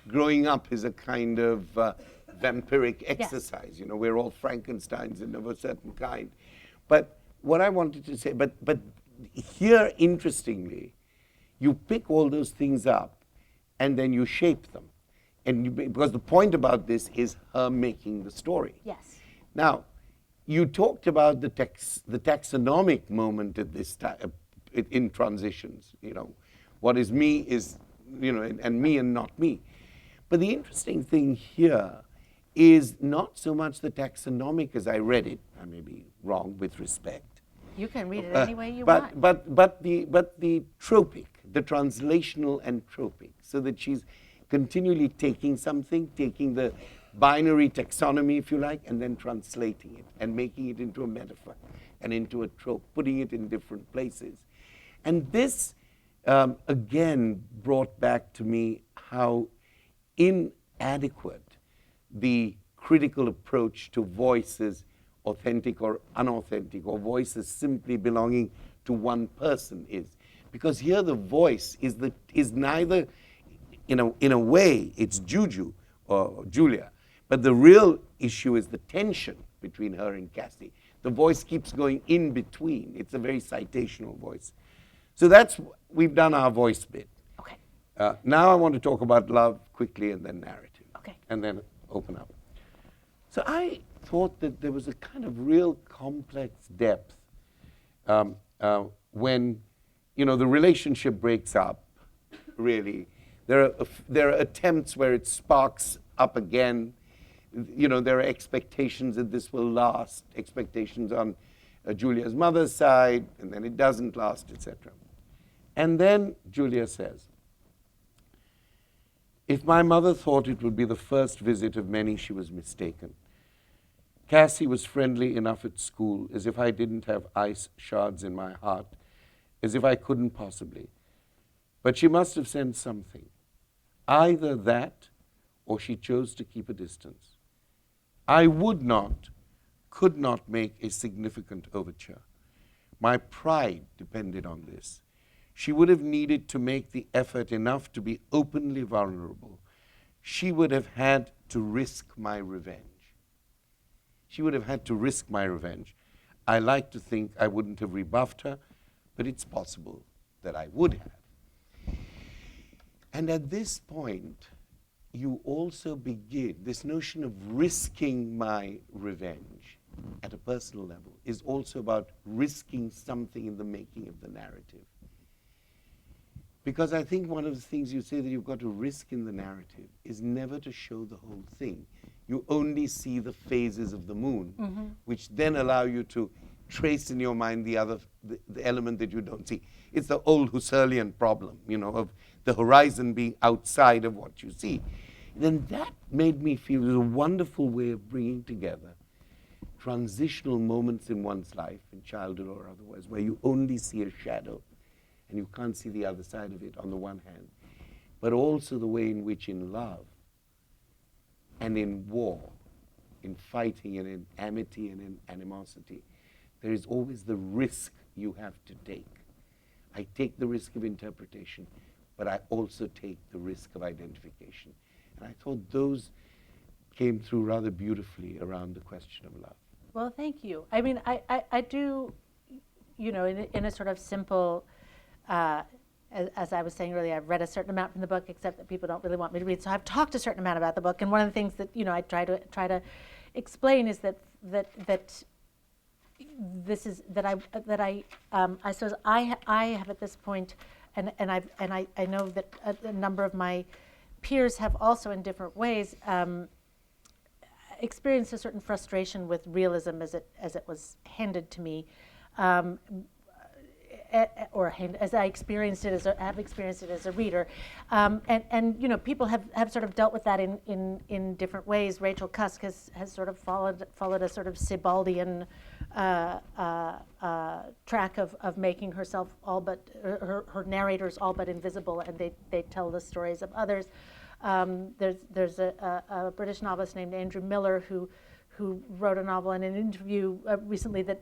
growing up is a kind of vampiric exercise. Yes. You know, we're all Frankensteins of a certain kind. But what I wanted to say, but here, interestingly, you pick all those things up, and then you shape them, and because the point about this is her making the story. Yes. Now. You talked about the taxonomic moment at this time in transitions. You know, what is me is, you know, and me and not me. But the interesting thing here is not so much the taxonomic as I read it. I may be wrong, with respect, You can read it any way you but, want. But the tropic, the translational and tropic, so that she's continually taking something, taking the binary taxonomy, if you like, and then translating it and making it into a metaphor and into a trope, putting it in different places. And this, again, brought back to me how inadequate the critical approach to voices, authentic or unauthentic, or voices simply belonging to one person is. Because here the voice is neither, in a way, it's Juju or Julia, but the real issue is the tension between her and Cassie. The voice keeps going in between. It's a very citational voice. So we've done our voice bit. Okay. Now I want to talk about love quickly and then narrative. Okay. And then open up. So I thought that there was a kind of real complex depth when, the relationship breaks up, really. There are attempts where it sparks up again. There are expectations that this will last, expectations on Julia's mother's side, and then it doesn't last, etc. And then Julia says, if my mother thought it would be the first visit of many, she was mistaken. Cassie was friendly enough at school, as if I didn't have ice shards in my heart, as if I couldn't possibly. But she must have sensed something. Either that, or she chose to keep a distance. I could not make a significant overture. My pride depended on this. She would have needed to make the effort enough to be openly vulnerable. She would have had to risk my revenge. She would have had to risk my revenge. I like to think I wouldn't have rebuffed her, but it's possible that I would have. And at this point, you also begin, this notion of risking my revenge at a personal level is also about risking something in the making of the narrative. Because I think one of the things you say that you've got to risk in the narrative is never to show the whole thing. You only see the phases of the moon, which then allow you to trace in your mind the element that you don't see. It's the old Husserlian problem, of the horizon being outside of what you see. Then that made me feel it was a wonderful way of bringing together transitional moments in one's life, in childhood or otherwise, where you only see a shadow and you can't see the other side of it on the one hand, but also the way in which in love and in war, in fighting and in amity and in animosity, there is always the risk you have to take. I take the risk of interpretation, but I also take the risk of identification. And I thought those came through rather beautifully around the question of love. Well, thank you. I mean, I do, in a sort of simple, as I was saying earlier, I've read a certain amount from the book, except that people don't really want me to read. So I've talked a certain amount about the book, and one of the things that I try to explain is that this is I suppose I have at this point, and I know that a number of my peers have also in different ways experienced a certain frustration with realism as it was handed to me. As I experienced it, have experienced it as a reader, and people have sort of dealt with that in different ways. Rachel Cusk has sort of followed a sort of Sibaldian track of making herself all but her narrators all but invisible, and they tell the stories of others. There's a British novelist named Andrew Miller who wrote a novel in an interview recently that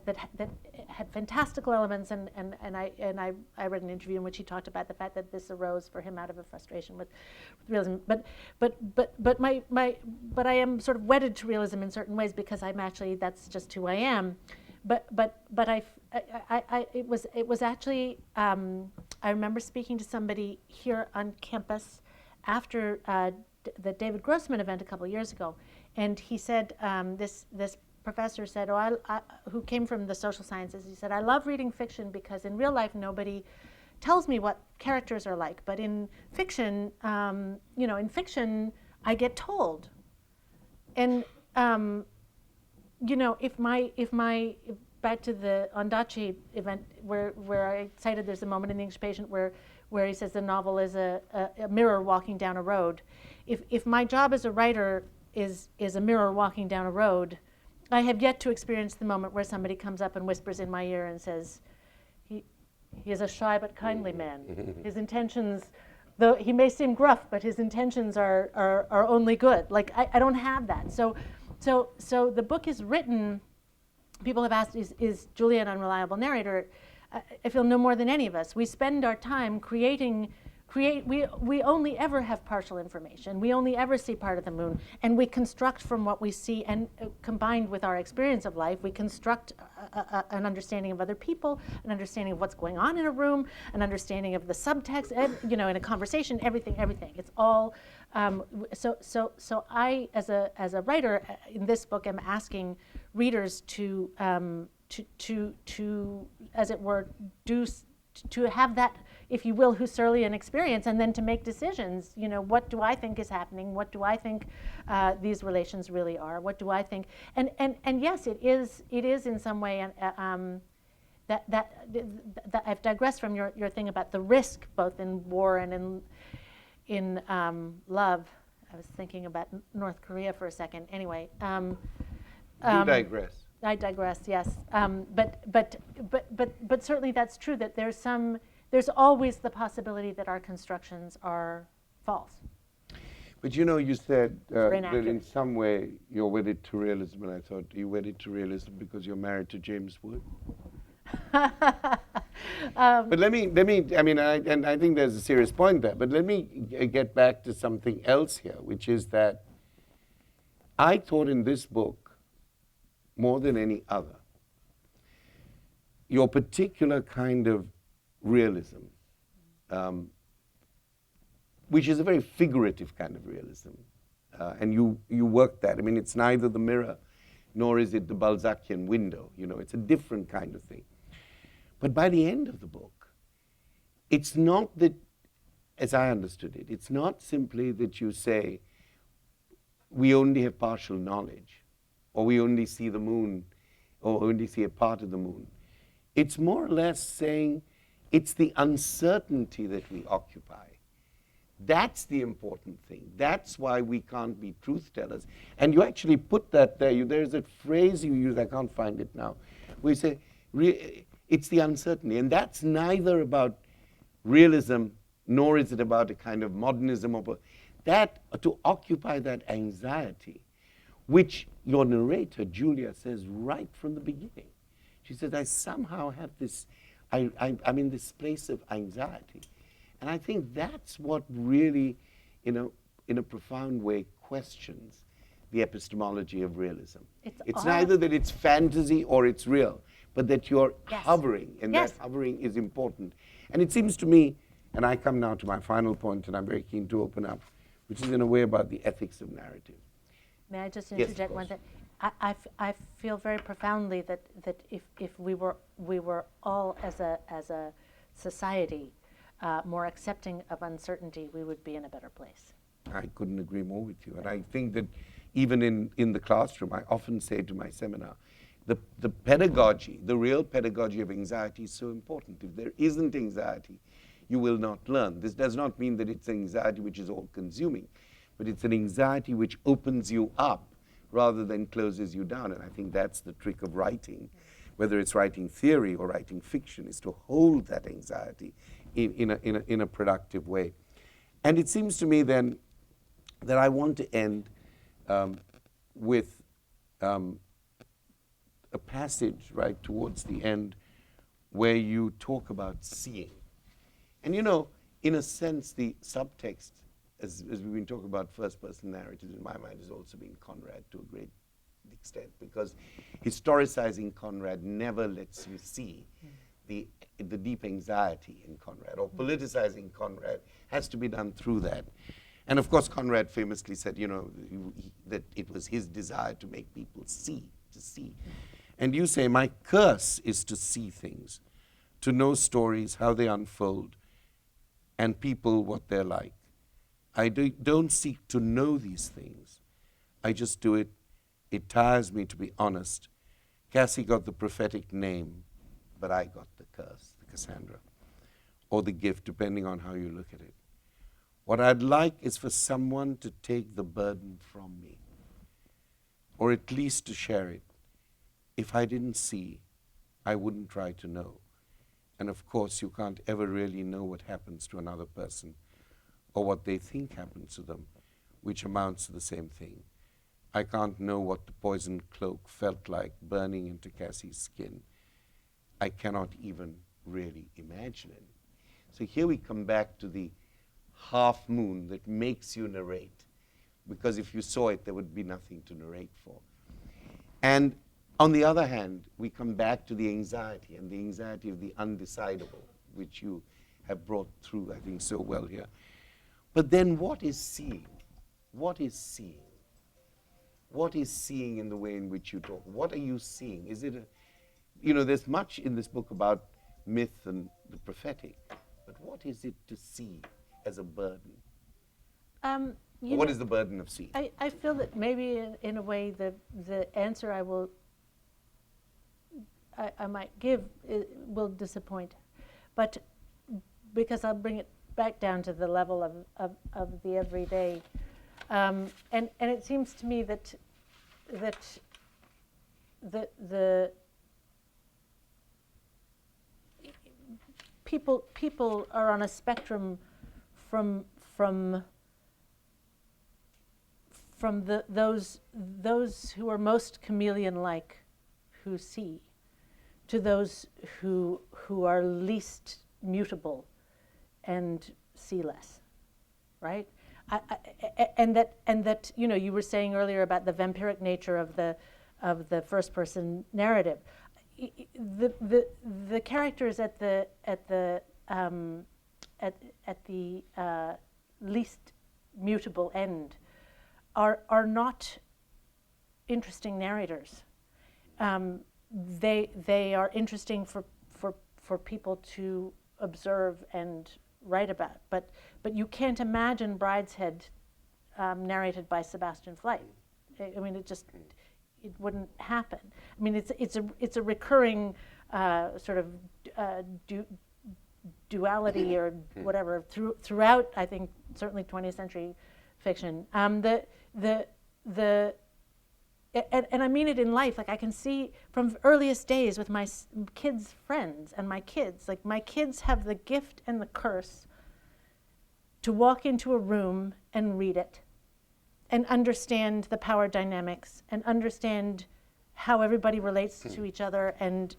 had fantastical elements, and I read an interview in which he talked about the fact that this arose for him out of a frustration with realism. But I am sort of wedded to realism in certain ways because that's just who I am. But it was actually I remember speaking to somebody here on campus after the David Grossman event a couple of years ago. And he said, this professor said, who came from the social sciences, he said, I love reading fiction because in real life nobody tells me what characters are like, but in fiction, I get told. And if back to the Ondaatje event where I cited, there's a moment in The English Patient where he says the novel is a mirror walking down a road. If my job as a writer is a mirror walking down a road, I have yet to experience the moment where somebody comes up and whispers in my ear and says, he is a shy but kindly man. His intentions, though he may seem gruff, but his intentions are only good. Like, I don't have that. So the book is written. People have asked, is Julia an unreliable narrator? I feel no more than any of us. We spend our time we only ever have partial information. We only ever see part of the moon, and we construct from what we see, and combined with our experience of life, we construct an understanding of other people, an understanding of what's going on in a room, an understanding of the subtext, in a conversation, everything. It's all, so I, as a writer in this book, am asking readers to as it were, to have that, if you will, Husserlian experience, and then to make decisions. What do I think is happening? What do I think these relations really are? What do I think? And yes, it is in some way that I've digressed from your thing about the risk, both in war and in love. I was thinking about North Korea for a second. Anyway. You digress. I digress. Yes, but certainly that's true. That there's always the possibility that our constructions are false. But you said that inaccurate. in some way you're wedded to realism, and I thought, are you wedded to realism because you're married to James Wood? But let me. I think there's a serious point there. But let me get back to something else here, which is that I thought in this book, more than any other, your particular kind of realism, which is a very figurative kind of realism, and you work that. It's neither the mirror nor is it the Balzacian window. It's a different kind of thing. But by the end of the book, it's not that, as I understood it, it's not simply that you say, we only have partial knowledge, or we only see the moon, or only see a part of the moon. It's more or less saying it's the uncertainty that we occupy. That's the important thing. That's why we can't be truth tellers. And you actually put that there. There's a phrase you use, I can't find it now, where you say, it's the uncertainty. And that's neither about realism, nor is it about a kind of modernism. To occupy that anxiety, which your narrator, Julia, says right from the beginning. She says, I somehow have this, I'm in this place of anxiety. And I think that's what really, in a profound way, questions the epistemology of realism. It's neither that it's fantasy or it's real, but that you're hovering, and that hovering is important. And it seems to me, and I come now to my final point, and I'm very keen to open up, which is in a way about the ethics of narrative. May I just interject one thing? I feel very profoundly that if we were all as a society more accepting of uncertainty, we would be in a better place. I couldn't agree more with you. And I think that even in the classroom, I often say to my seminar, the pedagogy, the real pedagogy of anxiety is so important. If there isn't anxiety, you will not learn. This does not mean that it's anxiety which is all-consuming, but it's an anxiety which opens you up rather than closes you down. And I think that's the trick of writing, whether it's writing theory or writing fiction, is to hold that anxiety in a productive way. And it seems to me then that I want to end with a passage right towards the end where you talk about seeing. And in a sense, the subtext, as we've been talking about first-person narratives, in my mind, has also been Conrad to a great extent, because historicizing Conrad never lets you see the deep anxiety in Conrad, or politicizing Conrad has to be done through that. And of course, Conrad famously said, that it was his desire to make people see, to see. And you say, my curse is to see things, to know stories, how they unfold, and people what they're like. I don't seek to know these things. I just do it. It tires me, to be honest, Cassie got the prophetic name, but I got the curse, the Cassandra, or the gift, depending on how you look at it. What I'd like is for someone to take the burden from me, or at least to share it. If I didn't see, I wouldn't try to know. And of course, you can't ever really know what happens to another person or what they think happens to them, which amounts to the same thing. I can't know what the poison cloak felt like burning into Cassie's skin. I cannot even really imagine it. So here we come back to the half moon that makes you narrate, because if you saw it, there would be nothing to narrate for. And on the other hand, we come back to the anxiety, and the anxiety of the undecidable, which you have brought through, I think, so well here. But then what is seeing? What is seeing? What is seeing in the way in which you talk? What are you seeing? Is it there's much in this book about myth and the prophetic, but what is it to see as a burden? What is the burden of seeing? I feel that maybe in a way the answer I might give will disappoint, but because I'll bring it back down to the level of the everyday, and it seems to me that the people are on a spectrum from those who are most chameleon-like, who see, to those who are least mutable and see less, right? And that you were saying earlier about the vampiric nature of the first-person narrative. The characters at the least mutable end are not interesting narrators. They are interesting for people to observe and write about. But you can't imagine Brideshead narrated by Sebastian Fleisch. I mean, it wouldn't happen. I mean, it's a recurring sort of duality or whatever throughout. I think certainly 20th century fiction. And I mean it in life. Like I can see from earliest days with my kids' friends and my kids. Like my kids have the gift and the curse to walk into a room and read it, and understand the power dynamics, and understand how everybody relates to each other, and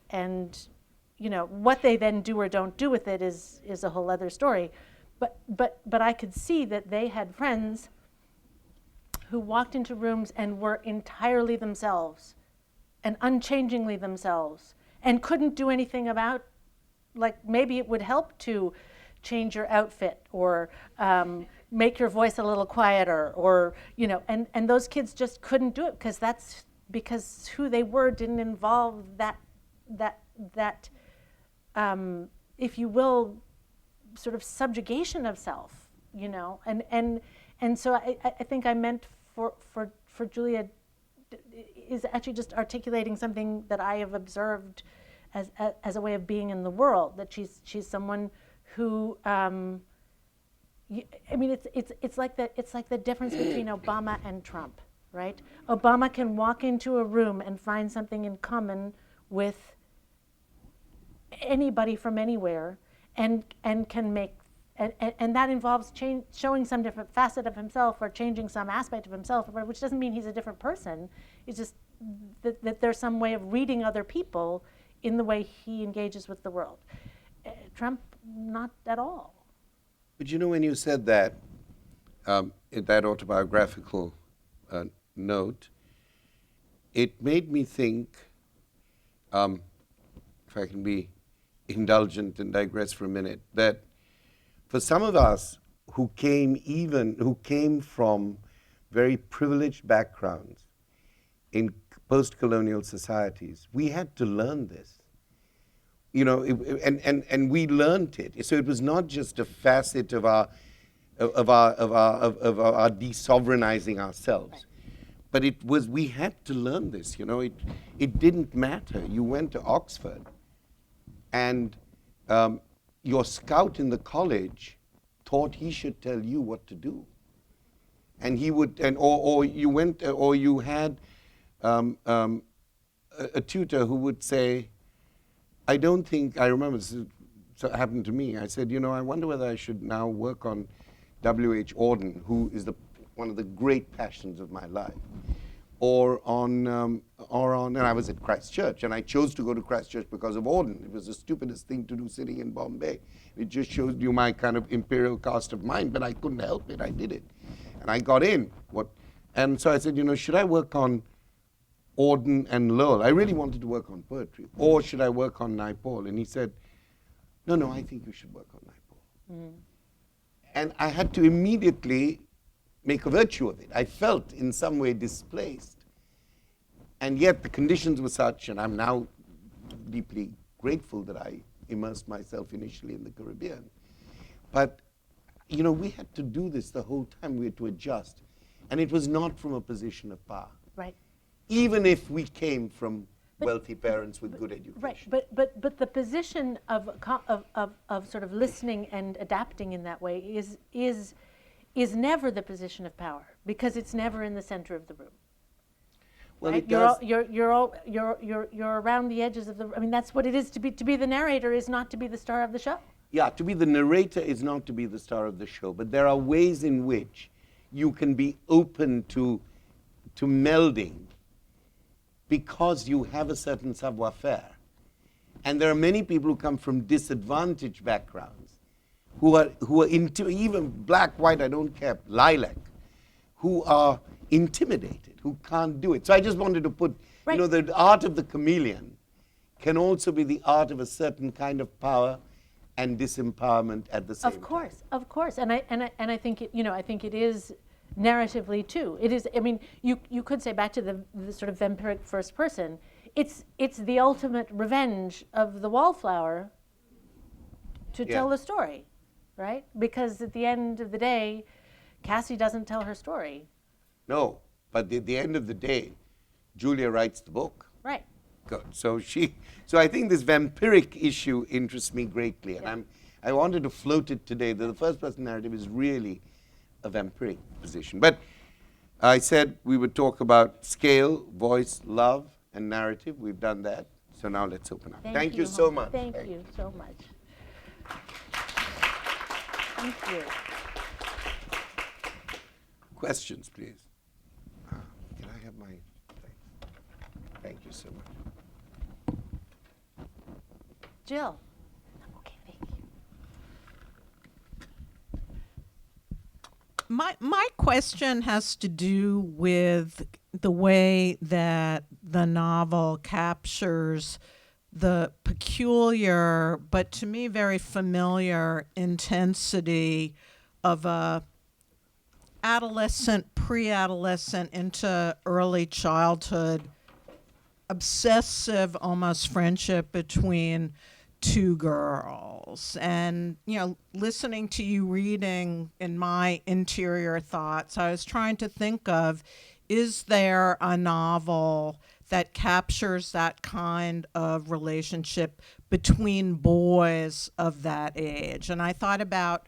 what they then do or don't do with it is a whole other story. But I could see that they had friends who walked into rooms and were entirely themselves and unchangingly themselves and couldn't do anything about, like maybe it would help to change your outfit or make your voice a little quieter, or and those kids just couldn't do it because who they were didn't involve that if you will, sort of subjugation of self, and so I think I meant for Julia is actually just articulating something that I have observed as a way of being in the world, that she's someone who I mean, it's like the difference between Obama and Trump, right? Obama can walk into a room and find something in common with anybody from anywhere, and can make, and that involves showing some different facet of himself or changing some aspect of himself, which doesn't mean he's a different person. It's just that there's some way of reading other people in the way he engages with the world. Trump, not at all. But when you said that, in that autobiographical note, it made me think, if I can be indulgent and digress for a minute, that for some of us who came from very privileged backgrounds in post-colonial societies, we had to learn this. And we learned it. So it was not just a facet of our de-sovereignizing ourselves, but we had to learn this, it didn't matter. You went to Oxford, and your scout in the college thought he should tell you what to do. And he would, or you had a tutor who would say, I remember this happened to me. I said, I wonder whether I should now work on W.H. Auden, who is one of the great passions of my life, or on, and I was at Christ Church, and I chose to go to Christ Church because of Auden. It was the stupidest thing to do sitting in Bombay. It just shows you my kind of imperial cast of mind, but I couldn't help it. I did it. And I got in. And so I said, should I work on Auden and Lowell? I really wanted to work on poetry. Or should I work on Naipaul? And he said, no, I think you should work on Naipaul. Mm. And I had to immediately make a virtue of it. I felt in some way displaced. And yet the conditions were such, and I'm now deeply grateful that I immersed myself initially in the Caribbean. But, we had to do this the whole time. We had to adjust. And it was not from a position of power. Right. Even if we came from wealthy parents with good education. Right, but the position of sort of listening and adapting in that way is never the position of power, because it's never in the center of the room. Well, right? it does. You're around the edges of the. I mean, that's what it is to be the narrator. Is not to be the star of the show. Yeah, to be the narrator is not to be the star of the show, but there are ways in which you can be open to melding, because you have a certain savoir-faire. And there are many people who come from disadvantaged backgrounds, who are even black, white, I don't care, lilac, who are intimidated, who can't do it. So I just wanted to put, the art of the chameleon can also be the art of a certain kind of power and disempowerment at the same time. Of course. And I think it is narratively too. It is. I mean, you could say, back to the sort of vampiric first person. It's the ultimate revenge of the wallflower to tell the story, right? Because at the end of the day, Cassie doesn't tell her story. No, but at the end of the day, Julia writes the book. Right. Good. So I think this vampiric issue interests me greatly, and I wanted to float it today. That the first person narrative is really a vampiric position. But I said we would talk about scale, voice, love, and narrative. We've done that. So now let's open up. Thank you so much. Thank you so much. Thank you. Questions, please. Can I have my thing? Thank you so much. Jill. Okay, thank you. My question has to do with the way that the novel captures the peculiar, but to me very familiar, intensity of a adolescent, pre-adolescent into early childhood, obsessive almost friendship between two girls. And, listening to you reading in my interior thoughts, I was trying to think of, is there a novel that captures that kind of relationship between boys of that age? And I thought about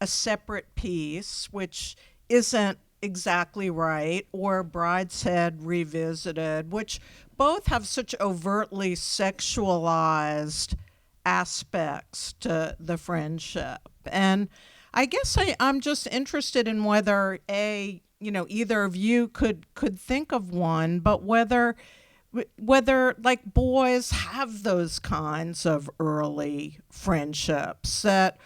A Separate Piece, which isn't exactly right, or Brideshead Revisited, which both have such overtly sexualized aspects to the friendship. And I guess I'm just interested in whether either of you could think of one, but whether like boys have those kinds of early friendships that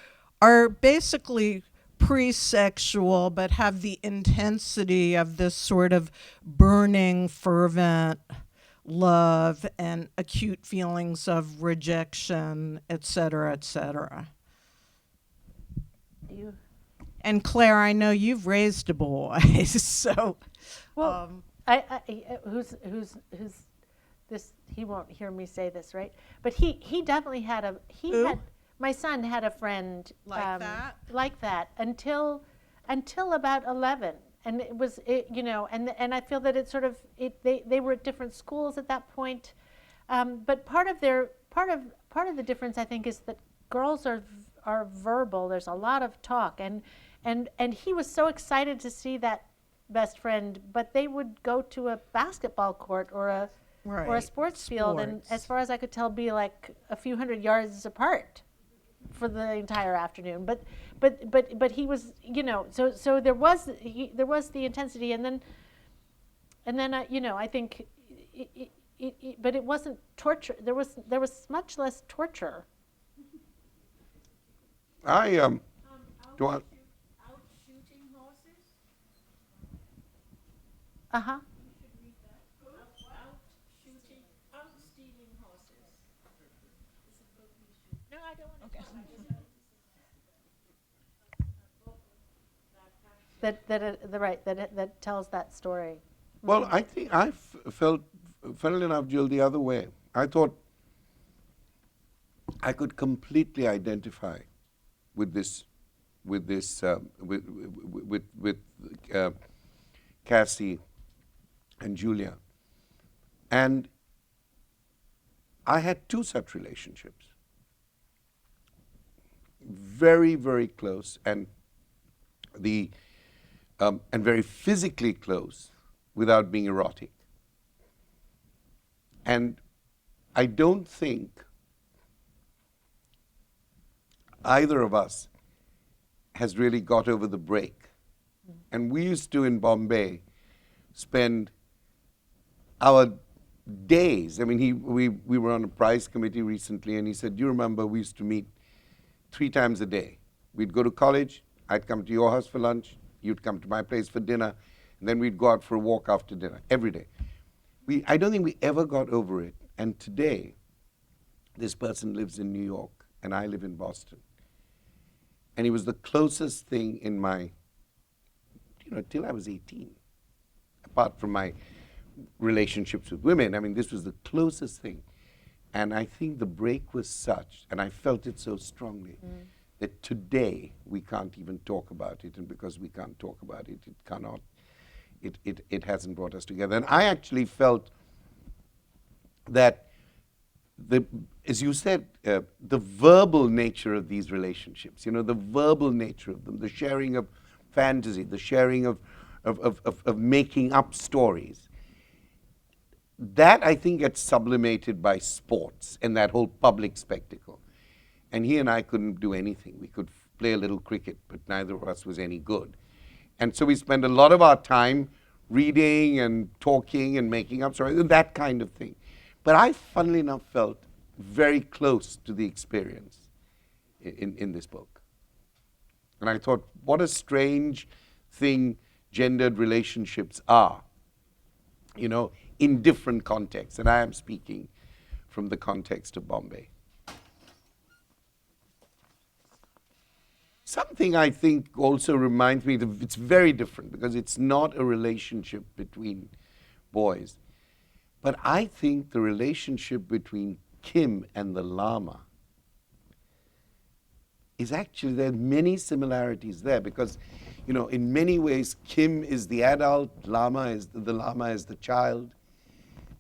are basically pre-sexual but have the intensity of this sort of burning, fervent love and acute feelings of rejection, et cetera, et cetera. And Claire, I know you've raised a boy, so. Well, who's this? He won't hear me say this, right? But he definitely had my son had a friend like that until about 11, and it was and I feel that it sort of they were at different schools at that point, but part of the difference I think is that girls are verbal. There's a lot of talk, and he was so excited to see that best friend, but they would go to a basketball court or a Right. sports field, and Sports. as far as I could tell, be like a few hundred yards apart for the entire afternoon. But he was, so there was the intensity, and then I think but it wasn't torture. There was much less torture. I do I, Out shooting horses? Uh-huh. Out shooting, out stealing horses. It's a book you should. No, I don't want to. Okay. That tells that story. well, I think I felt, funnily enough, Jill, the other way. I thought I could completely identify with this, with Cassie and Julia, and I had two such relationships, very, very close, and and very physically close, without being erotic. And I don't think either of us has really got over the break. And we used to, in Bombay, spend our days. I mean, we were on a prize committee recently, and he said, "Do you remember we used to meet 3 times a day? We'd go to college, I'd come to your house for lunch, you'd come to my place for dinner, and then we'd go out for a walk after dinner, every day." I don't think we ever got over it. And today, this person lives in New York, and I live in Boston. And he was the closest thing in my, till I was 18, apart from my relationships with women. I mean, this was the closest thing. And I think the break was such, and I felt it so strongly, that today we can't even talk about it. And because we can't talk about it, it hasn't brought us together. And I actually felt that, as you said, the verbal nature of these relationships, the verbal nature of them, the sharing of fantasy, the sharing of making up stories, that I think gets sublimated by sports and that whole public spectacle. And he and I couldn't do anything. We could play a little cricket, but neither of us was any good. And so we spent a lot of our time reading and talking and making up stories, that kind of thing. But I, funnily enough, felt very close to the experience in this book. And I thought, what a strange thing gendered relationships are, in different contexts. And I am speaking from the context of Bombay. Something I think also reminds me that it's very different, because it's not a relationship between boys. But I think the relationship between Kim and the Lama is actually, there are many similarities there, because, in many ways, Kim is the adult, the Lama is the child.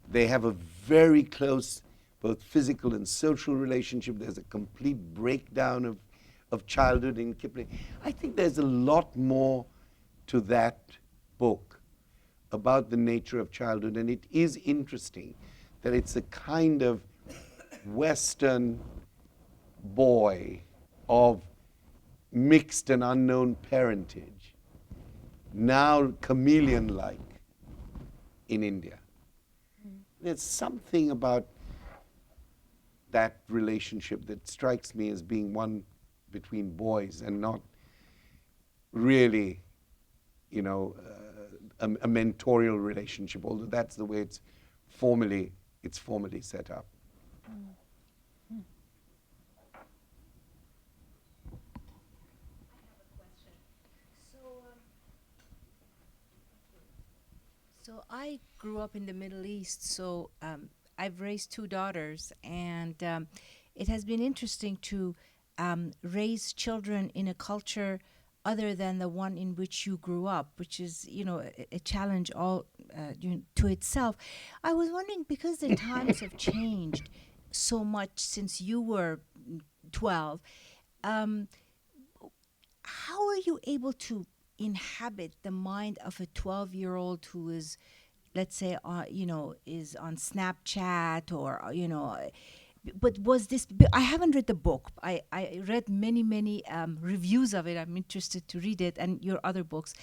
They have a very close, both physical and social relationship. There's a complete breakdown of childhood in Kipling. I think there's a lot more to that book about the nature of childhood, and it is interesting that it's a kind of Western boy of mixed and unknown parentage, now chameleon-like in India. There's something about that relationship that strikes me as being one between boys and not really, a mentorial relationship, although that's the way it's formally set up. So I grew up in the Middle East, so I've raised 2 daughters, and it has been interesting to raise children in a culture other than the one in which you grew up, which is, a challenge all to itself. I was wondering, because the times have changed so much since you were 12, how are you able to inhabit the mind of a 12-year-old who is, let's say, is on Snapchat or, but was this, I haven't read the book. I read many reviews of it. I'm interested to read it and your other books.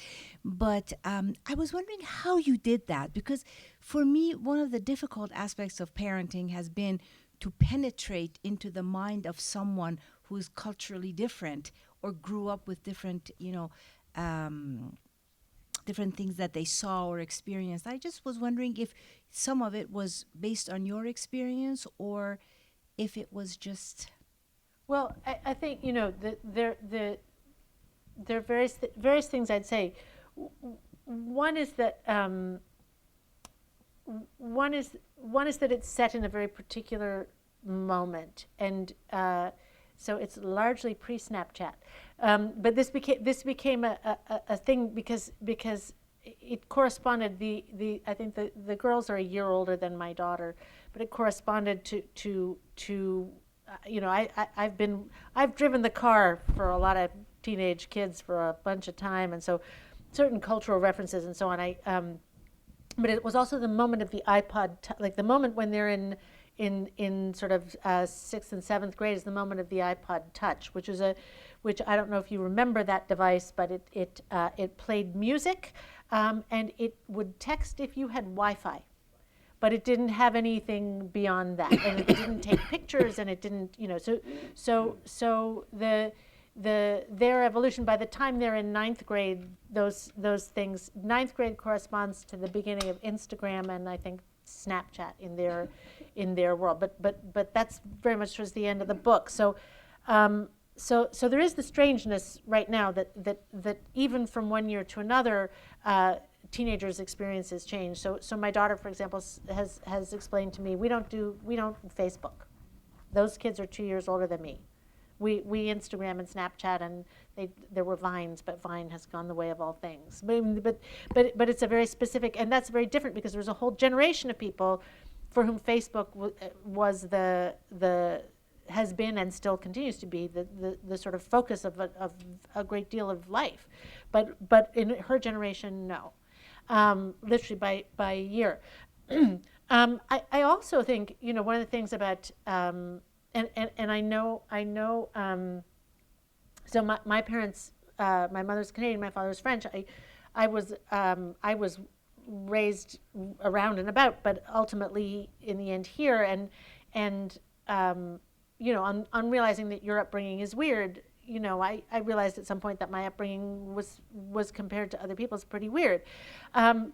But I was wondering how you did that, because for me, one of the difficult aspects of parenting has been to penetrate into the mind of someone who is culturally different or grew up with different, different things that they saw or experienced. I just was wondering if some of it was based on your experience or if it was just. Well, I think there are various things I'd say. One is that it's set in a very particular moment, and so it's largely pre-Snapchat. But this became a thing because it corresponded. I think the girls are a year older than my daughter, but it corresponded to I've driven the car for a lot of teenage kids for a bunch of time, and so certain cultural references and so on. But it was also the moment of the iPod, like the moment when they're in sort of 6th and 7th grade is the moment of the iPod Touch, which I don't know if you remember that device, but it played music, and it would text if you had Wi-Fi, but it didn't have anything beyond that, and it didn't take pictures, and it didn't, so their evolution, by the time they're in 9th grade, those things, 9th grade corresponds to the beginning of Instagram and I think Snapchat in their world, but that's very much towards the end of the book. So there is the strangeness right now that even from one year to another, teenagers' experiences change. So my daughter, for example, has explained to me, we don't Facebook. Those kids are 2 years older than me. We Instagram and Snapchat, and there were Vines, but Vine has gone the way of all things. But it's a very specific, and that's very different because there's a whole generation of people for whom Facebook was has been and still continues to be the sort of focus of a great deal of life. But in her generation, no, literally by a year. I also think one of the things about and I know. So my parents, my mother's Canadian, my father's French. I was raised around and about, but ultimately in the end here, and on realizing that your upbringing is weird. I realized at some point that my upbringing was compared to other people's pretty weird, and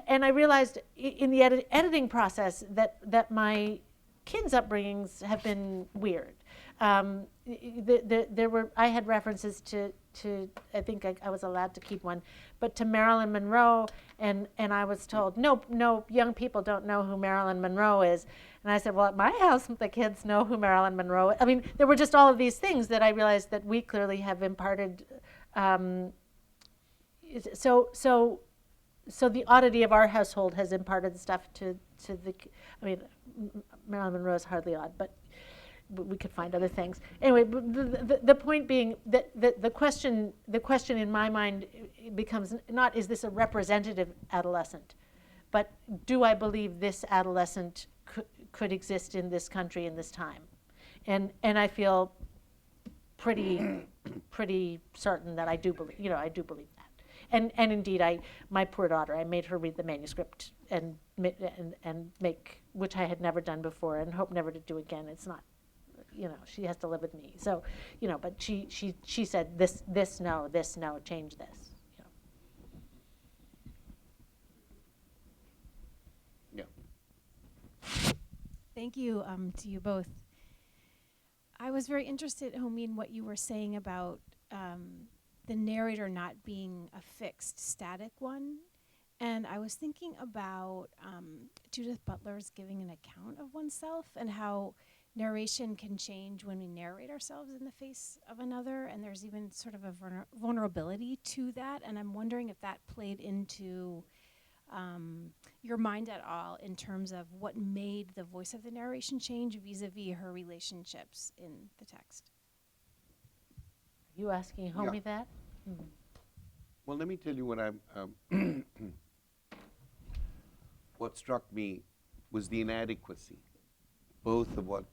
I realized in the editing process that my kids' upbringings have been weird. There were, I had references to I think I was allowed to keep one, but to Marilyn Monroe, and I was told, no, young people don't know who Marilyn Monroe is. And I said, well, at my house, the kids know who Marilyn Monroe is. I mean, there were just all of these things that I realized that we clearly have imparted. So the oddity of our household has imparted stuff to the, I mean, Marilyn Monroe is hardly odd, but we could find other things. Anyway, the point being that the question in my mind becomes not, is this a representative adolescent, but do I believe this adolescent could exist in this country in this time? And I feel pretty certain that I do believe that. And indeed, my poor daughter, I made her read the manuscript and make, which I had never done before and hope never to do again. It's not, she has to live with me. So, but she said this no, change this. Yeah. Thank you to you both. I was very interested, Homeen, what you were saying about the narrator not being a fixed, static one. And I was thinking about Judith Butler's giving an account of oneself and how narration can change when we narrate ourselves in the face of another, and there's even sort of a vulnerability to that. And I'm wondering if that played into your mind at all in terms of what made the voice of the narration change vis-a-vis her relationships in the text. You asking Homie Yeah. that? Well, let me tell you what what struck me was the inadequacy, both of what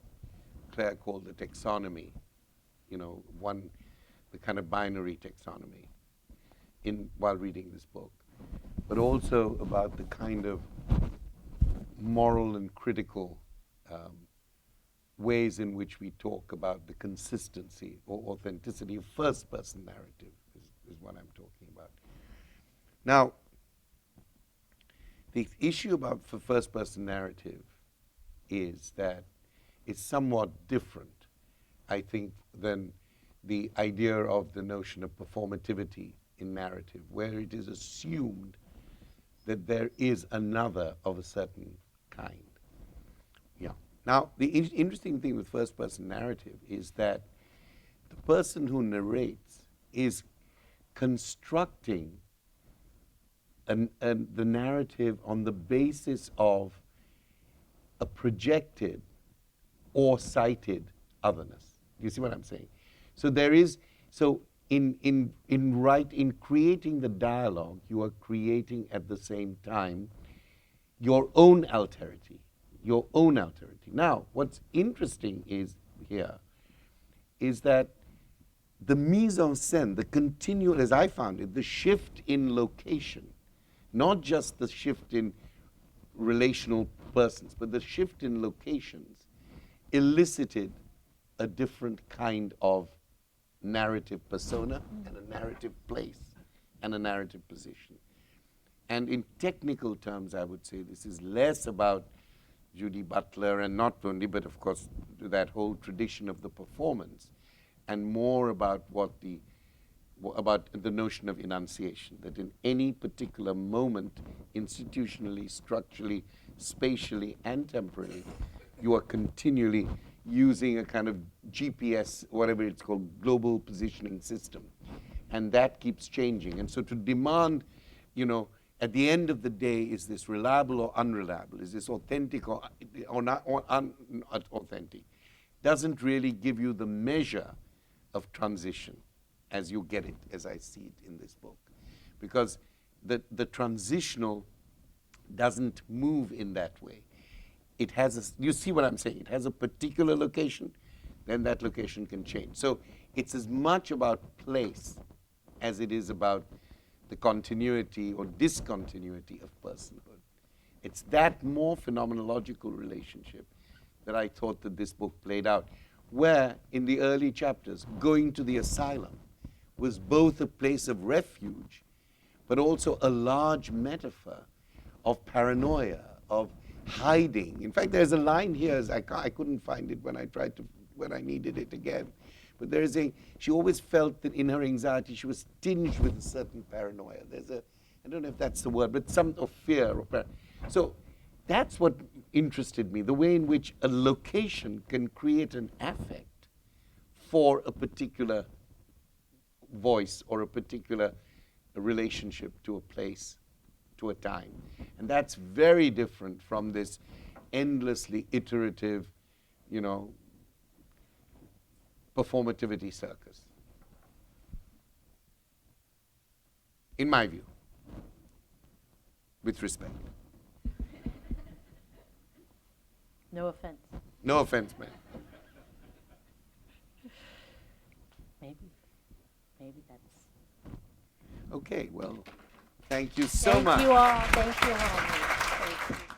Claire called the taxonomy, the kind of binary taxonomy, while reading this book, but also about the kind of moral and critical ways in which we talk about the consistency or authenticity of first-person narrative is what I'm talking about. Now, the issue about for first-person narrative is that it's somewhat different, I think, than the idea of the notion of performativity in narrative, where it is assumed that there is another of a certain kind. Yeah. Now, the interesting thing with first-person narrative is that the person who narrates is constructing the narrative on the basis of a projected or cited otherness. You see what I'm saying? So there is, so in creating the dialogue, you are creating at the same time your own alterity, your own alterity. Now, what's interesting is that the mise en scène, the continual, as I found it, the shift in location, not just the shift in relational persons, but the shift in locations elicited a different kind of narrative persona and a narrative place and a narrative position. And in technical terms, I would say this is less about Judy Butler and not only, but of course, that whole tradition of the performance, and more about about the notion of enunciation, that in any particular moment, institutionally, structurally, spatially, and temporally, you are continually using a kind of GPS, whatever it's called, global positioning system. And that keeps changing. And so to demand, at the end of the day, is this reliable or unreliable? Is this authentic or not authentic? Doesn't really give you the measure of transition as you get it, as I see it in this book. Because the transitional doesn't move in that way. It has you see what I'm saying? It has a particular location, then that location can change. So it's as much about place as it is about the continuity or discontinuity of personhood. It's that more phenomenological relationship that I thought that this book played out, where in the early chapters, going to the asylum was both a place of refuge, but also a large metaphor of paranoia, of hiding. In fact, there's a line here, I couldn't find it when I needed it again. But she always felt that in her anxiety, she was tinged with a certain paranoia. I don't know if that's the word, but some of fear. So that's what interested me, the way in which a location can create an affect for a particular voice or a particular relationship to a place, to a time. And that's very different from this endlessly iterative, performativity circus, in my view, with respect. No offense. No offense, man. Maybe that's. Okay, well, thank you so much. Thank you all. Thank you all. Thank you.